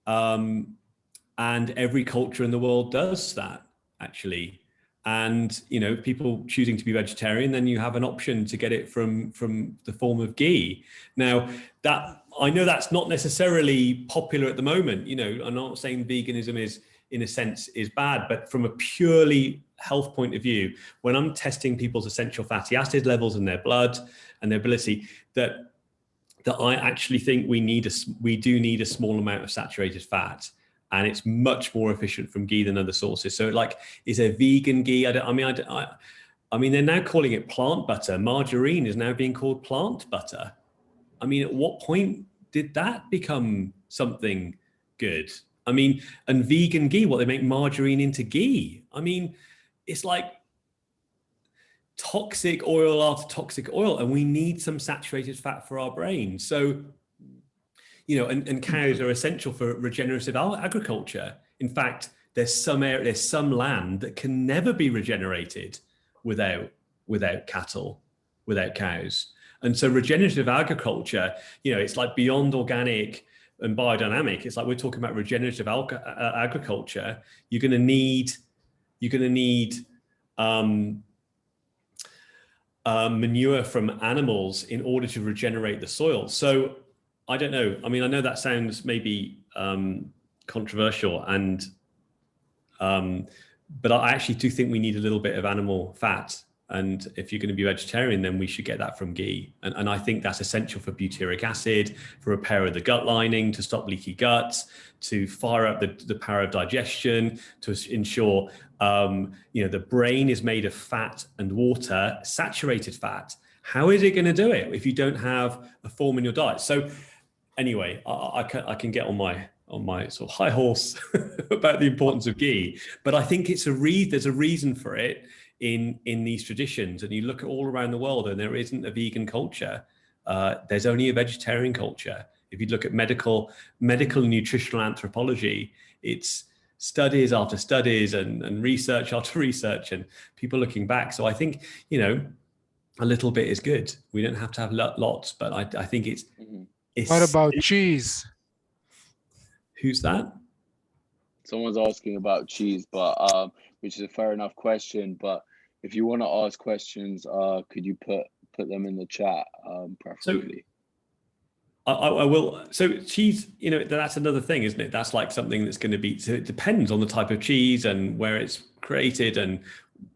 And every culture in the world does that, actually. And, you know, people choosing to be vegetarian, then you have an option to get it from the form of ghee. Now, that, I know that's not necessarily popular at the moment. You know, I'm not saying veganism is, in a sense, is bad, but from a purely health point of view, when I'm testing people's essential fatty acid levels in their blood and their ability, that I actually think we do need a small amount of saturated fat. And it's much more efficient from ghee than other sources. So, like, is there vegan ghee? I mean, they're now calling it plant butter. Margarine is now being called plant butter. I mean, at what point did that become something good? I mean, and vegan ghee, what, they make margarine into ghee? I mean, it's like toxic oil after toxic oil, and we need some saturated fat for our brain. So, you know, and cows are essential for regenerative agriculture. In fact, there's some land that can never be regenerated without cattle, without cows. And so regenerative agriculture, you know, it's like beyond organic and biodynamic. It's like we're talking about regenerative agriculture. You're going to need manure from animals in order to regenerate the soil. So I don't know. I mean, I know that sounds maybe controversial, and but I actually do think we need a little bit of animal fat. And if you're going to be vegetarian, then we should get that from ghee. And I think that's essential for butyric acid, for repair of the gut lining, to stop leaky guts, to fire up the power of digestion, to ensure you know, the brain is made of fat and water, saturated fat. How is it going to do it if you don't have a form in your diet? So anyway, I can get on my sort of high horse about the importance of ghee, but I think there's a reason for it in these traditions. And you look at all around the world, and there isn't a vegan culture. There's only a vegetarian culture. If you look at medical nutritional anthropology, it's studies after studies and research after research, and people looking back. So I think, you know, a little bit is good. We don't have to have lots, but I think it's.
What about cheese?
Who's that?
Someone's asking about cheese, but which is a fair enough question. But if you want to ask questions, could you put them in the chat, preferably?
So I will. So cheese, you know, that's another thing, isn't it? That's like something that's going to be. So it depends on the type of cheese and where it's created, and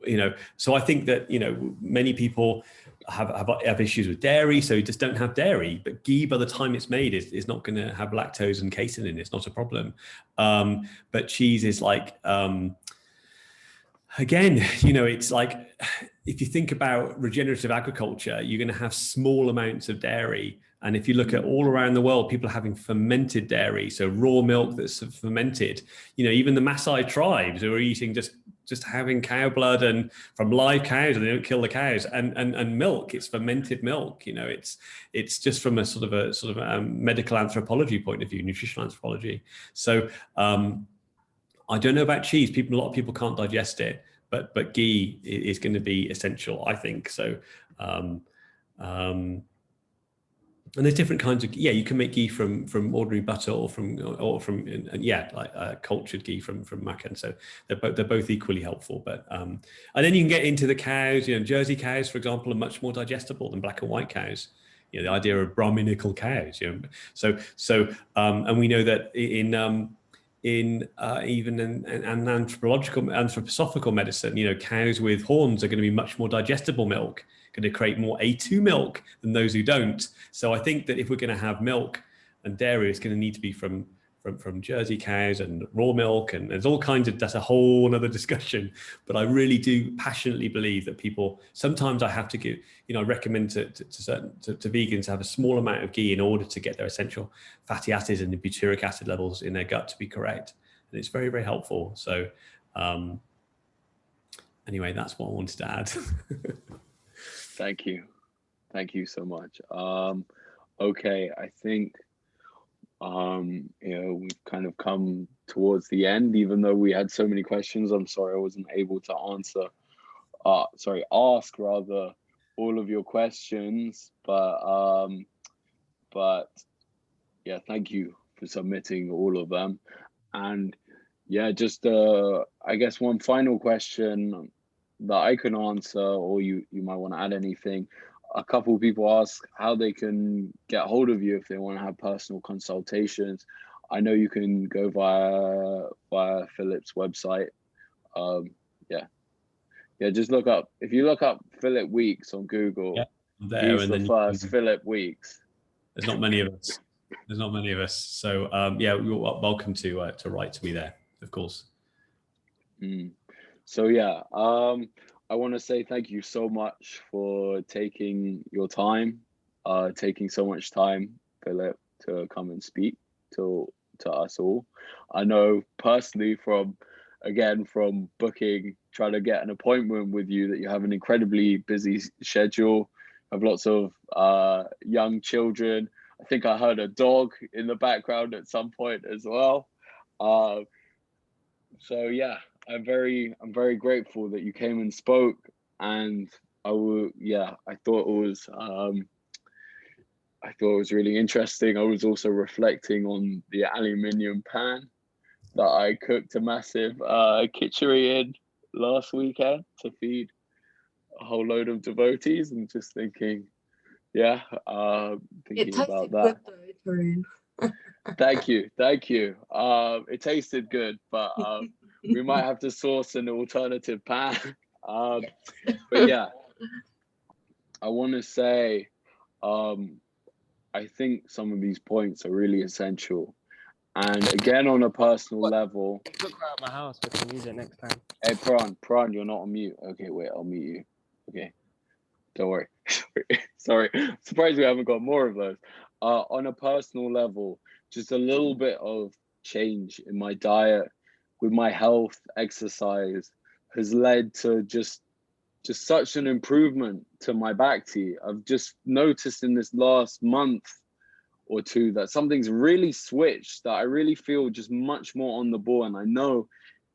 you know. So I think that, you know, many people have issues with dairy, so you just don't have dairy. But ghee, by the time it's made, is not going to have lactose and casein in it. It's not a problem. But cheese is like, again, you know, it's like, if you think about regenerative agriculture, you're going to have small amounts of dairy. And if you look at all around the world, people are having fermented dairy, so raw milk that's fermented. You know, even the Maasai tribes who are eating just having cow blood and from live cows, and they don't kill the cows, and milk. It's fermented milk. You know, it's just from a sort of medical anthropology point of view, nutritional anthropology. So I don't know about cheese. A lot of people can't digest it, but ghee is going to be essential, I think. So. And there's different kinds of, you can make ghee from ordinary butter or from like cultured ghee from Macan. So they're both equally helpful. But and then you can get into the cows. You know, Jersey cows, for example, are much more digestible than black and white cows. You know, the idea of Brahminical cows. You know, so and we know that in in even in anthroposophical medicine. You know, cows with horns are going to be much more digestible milk, going to create more A2 milk than those who don't. So I think that if we're going to have milk and dairy, it's going to need to be from Jersey cows and raw milk, and there's all kinds of, that's a whole other discussion. But I really do passionately believe that people, sometimes I have to give, I recommend to vegans to have a small amount of ghee in order to get their essential fatty acids and the butyric acid levels in their gut to be correct. And it's very, very helpful. So anyway, that's what I wanted to add.
Thank you. Thank you so much. Okay, I think we've kind of come towards the end, even though we had so many questions. I'm sorry I wasn't able to ask rather all of your questions, but yeah, thank you for submitting all of them. And yeah, just I guess one final question that I can answer, or you might want to add anything. A couple of people ask how they can get hold of you if they want to have personal consultations. I know you can go via Philip's website. Just look up, if you look up Philip Weeks on Google, he's the first Philip Weeks.
There's not many of us. So you're welcome to write to me there, of course.
So yeah, I want to say thank you so much for taking your time, taking so much time, Philip, to come and speak to us all. I know personally from booking, trying to get an appointment with you, that you have an incredibly busy schedule, have lots of young children. I think I heard a dog in the background at some point as well. So yeah, I'm very grateful that you came and spoke, and I thought it was really interesting. I was also reflecting on the aluminium pan that I cooked a massive kitchery in last weekend to feed a whole load of devotees, and just thinking about that. Thank you. It tasted good, but we might have to source an alternative pan. But yeah, I want to say, I think some of these points are really essential. And again, on a personal level,
look around my house, we can use it next time.
Hey, Prawn, you're not on mute. Okay, wait, I'll mute you. Okay, don't worry. Sorry, surprised we haven't got more of those. On a personal level, just a little bit of change in my diet with my health, exercise has led to just such an improvement to my bhakti. I've just noticed in this last month or two that something's really switched, that I really feel just much more on the ball. And I know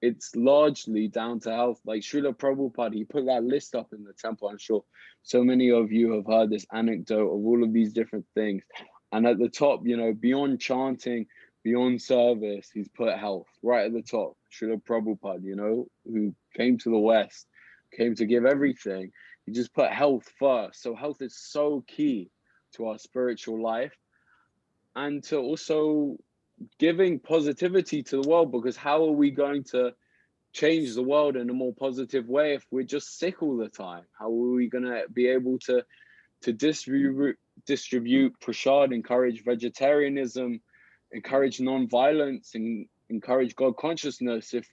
it's largely down to health. Like Srila Prabhupada, he put that list up in the temple. I'm sure so many of you have heard this anecdote of all of these different things. And at the top, beyond chanting, beyond service, he's put health right at the top. Srila Prabhupada, who came to the West, came to give everything. He just put health first. So health is so key to our spiritual life, and to also giving positivity to the world, because how are we going to change the world in a more positive way if we're just sick all the time? How are we going to be able to distribute prasad, encourage vegetarianism, encourage non-violence, and encourage God consciousness if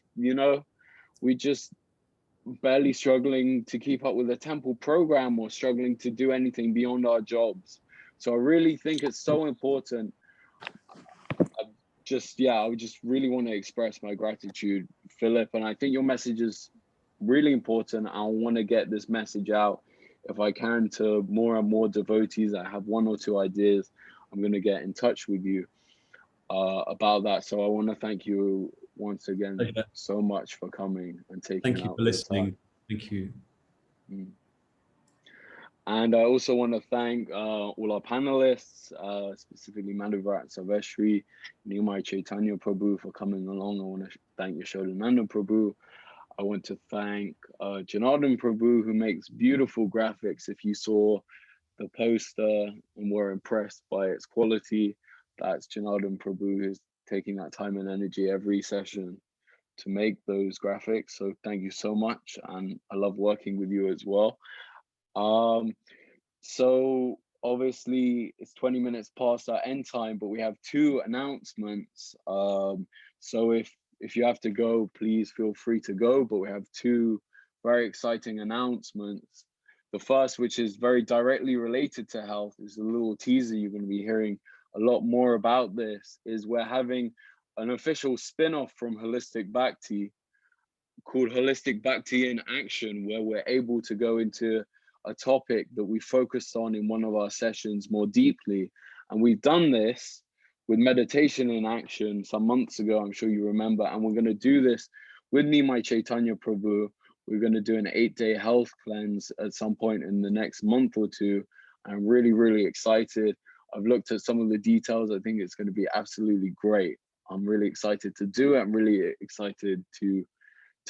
we just barely struggling to keep up with the temple program, or struggling to do anything beyond our jobs? So I really think it's so important. I would just really want to express my gratitude, Philip. And I think your message is really important. I want to get this message out, if I can, to more and more devotees. I have one or two ideas. I'm going to get in touch with you about that. So I want to thank you once again so much for coming and taking
Thank you
out
for listening.
time.
Thank you.
And I also want to thank all our panelists, specifically Madhavarat Saveshri, Nimai Chaitanya Prabhu for coming along. I want to thank Yashodananda Prabhu. I want to thank Janardhan Prabhu, who makes beautiful graphics. If you saw the poster and were impressed by its quality, that's Janardhan Prabhu, who's taking that time and energy every session to make those graphics. So thank you so much. And I love working with you as well. So obviously it's 20 minutes past our end time, but we have 2 announcements. So if you have to go, please feel free to go, but we have 2 very exciting announcements. The first, which is very directly related to health, is a little teaser. You're going to be hearing a lot more about this, is we're having an official spin-off from Holistic Bhakti called Holistic Bhakti in Action, where we're able to go into a topic that we focused on in one of our sessions more deeply. And we've done this with meditation in action some months ago, I'm sure you remember, and we're going to do this with me, my Chaitanya Prabhu. We're going to do an 8-day health cleanse at some point in the next month or 2. I'm really, really excited. I've looked at some of the details. I think it's going to be absolutely great. I'm really excited to do it. I'm really excited to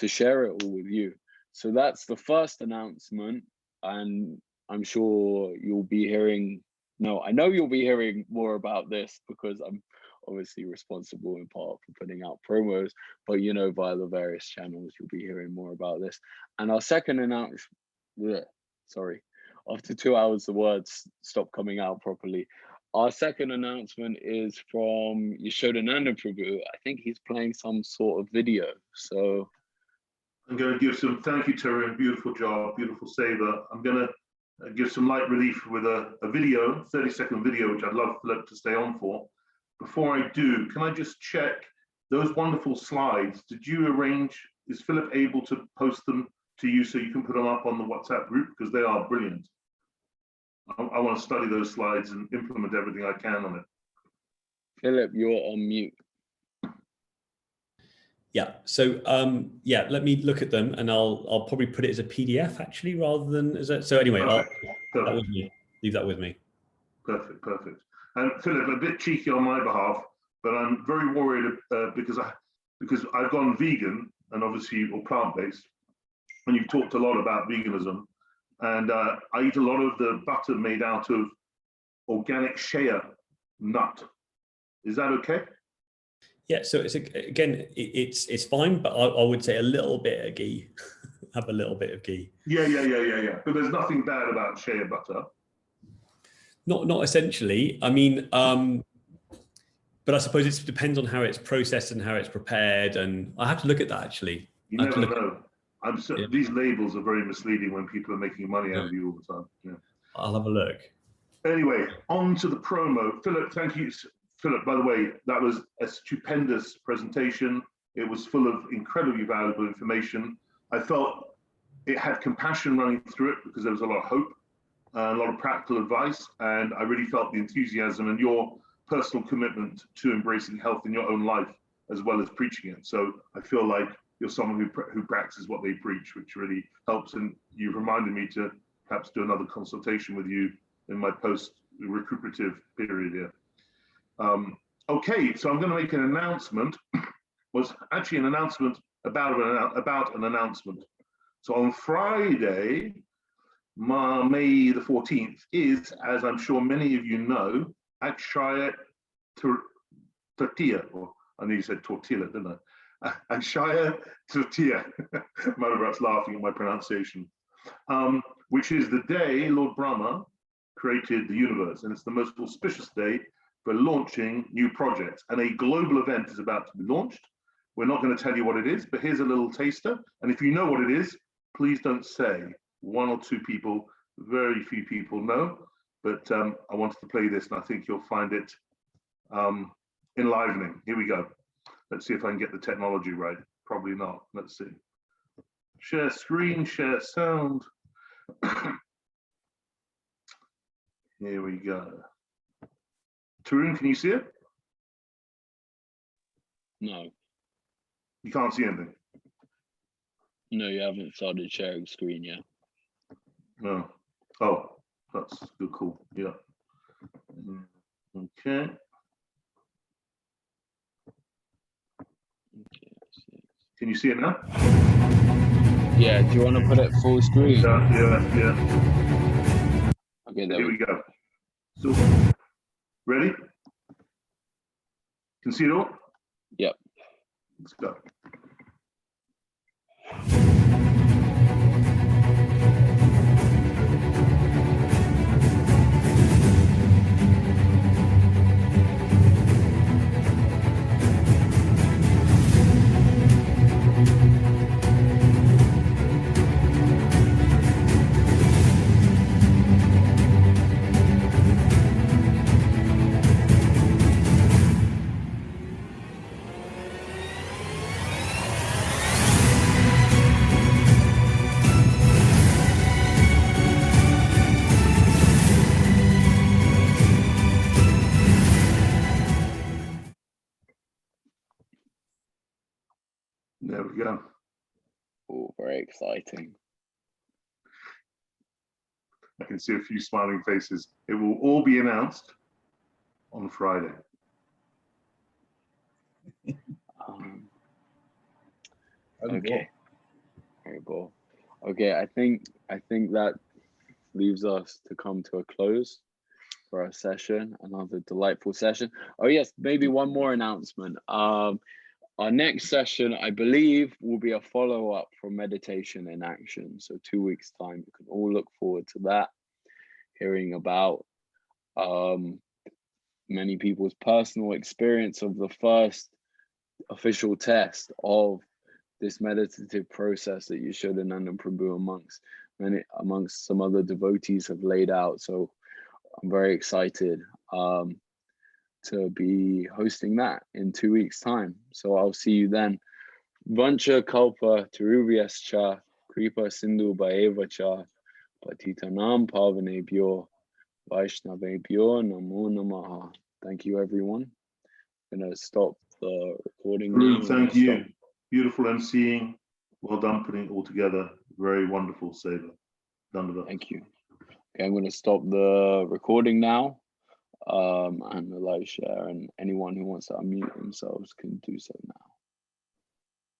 share it all with you. So that's the first announcement. And I'm sure you'll be hearing, no, I know you'll be hearing more about this because I'm obviously responsible in part for putting out promos, but you know, via the various channels, you'll be hearing more about this. And our second announcement, sorry, after 2 hours, the words stop coming out properly. Our second announcement is from Yashodananda Prabhu. I think he's playing some sort of video. So
I'm going to give some, thank you, Terry, beautiful job, beautiful saver. I'm going to give some light relief with a video, 30-second video, which I'd love Philip to stay on for. Before I do, can I just check those wonderful slides? Did you arrange, is Philip able to post them to you so you can put them up on the WhatsApp group? Because they are brilliant. I want to study those slides and implement everything I can on it.
Philip, you're on mute.
Yeah, so yeah, let me look at them and I'll probably put it as a PDF actually rather than as a, so anyway, that with me. Leave that with me.
Perfect, perfect. And Philip, a bit cheeky on my behalf, but I'm very worried because I've gone vegan and obviously, or plant-based, and you've talked a lot about veganism, and I eat a lot of the butter made out of organic shea nut. Is that okay?
Yeah, so it's again, it's fine, but I would say a little bit of ghee. Have a little bit of ghee.
Yeah. But there's nothing bad about shea butter.
Not essentially. I mean, but I suppose it depends on how it's processed and how it's prepared, and I have to look at that actually.
You never know. These labels are very misleading when people are making money out of you all the time. Yeah.
I'll have a look.
Anyway, on to the promo. Philip, thank you. Philip, by the way, that was a stupendous presentation. It was full of incredibly valuable information. I felt it had compassion running through it because there was a lot of hope, a lot of practical advice, and I really felt the enthusiasm and your personal commitment to embracing health in your own life as well as preaching it. So I feel like you're someone who practices what they preach, which really helps. And you've reminded me to perhaps do another consultation with you in my post-recuperative period here. Okay, so I'm going to make an announcement. Was actually an announcement about an announcement. So on Friday, May the 14th is, as I'm sure many of you know, Akshaya Tritiya, or I know you said tortilla, didn't I? Akshaya Tritiya. Madhavrat's laughing at my pronunciation. Which is the day Lord Brahma created the universe, and it's the most auspicious day for launching new projects. And a global event is about to be launched. We're not going to tell you what it is, but here's a little taster. And if you know what it is, please don't say. 1 or 2 people, very few people know, but I wanted to play this and I think you'll find it enlivening. Here we go. Let's see if I can get the technology right. Probably not. Let's see. Share screen, share sound. Here we go. Tarun, can you see it?
No.
You can't see anything?
No, you haven't started sharing screen yet.
No. Oh, that's good, cool. Yeah. Okay. Can you see it now?
Yeah, do you want to put it full screen?
Yeah.
Okay, there
here we go. So, ready? Can see it all?
Yep.
Let's go. There we go.
Oh, very exciting.
I can see a few smiling faces. It will all be announced on Friday.
Okay. Very cool. Okay, I think that leaves us to come to a close for our session. Another delightful session. Oh yes, maybe one more announcement. Our next session, I believe, will be a follow-up from Meditation in Action. So 2 weeks time, you can all look forward to that, hearing about many people's personal experience of the first official test of this meditative process that Yashodananda Prabhu amongst some other devotees have laid out. So I'm very excited to be hosting that in 2 weeks time. So I'll see you then. Vancha kalpa tarubhyascha kripa sindhu bhaevacha patitanam pavanebhyo vaishnavebhyo namo namaha. Thank you, everyone. I'm gonna stop the recording now.
Thank you. Beautiful emceeing. Well done putting it all together. Very wonderful, Seva.
Thank you. Okay, I'm gonna stop the recording now. And the live share, and anyone who wants to unmute themselves can do so now.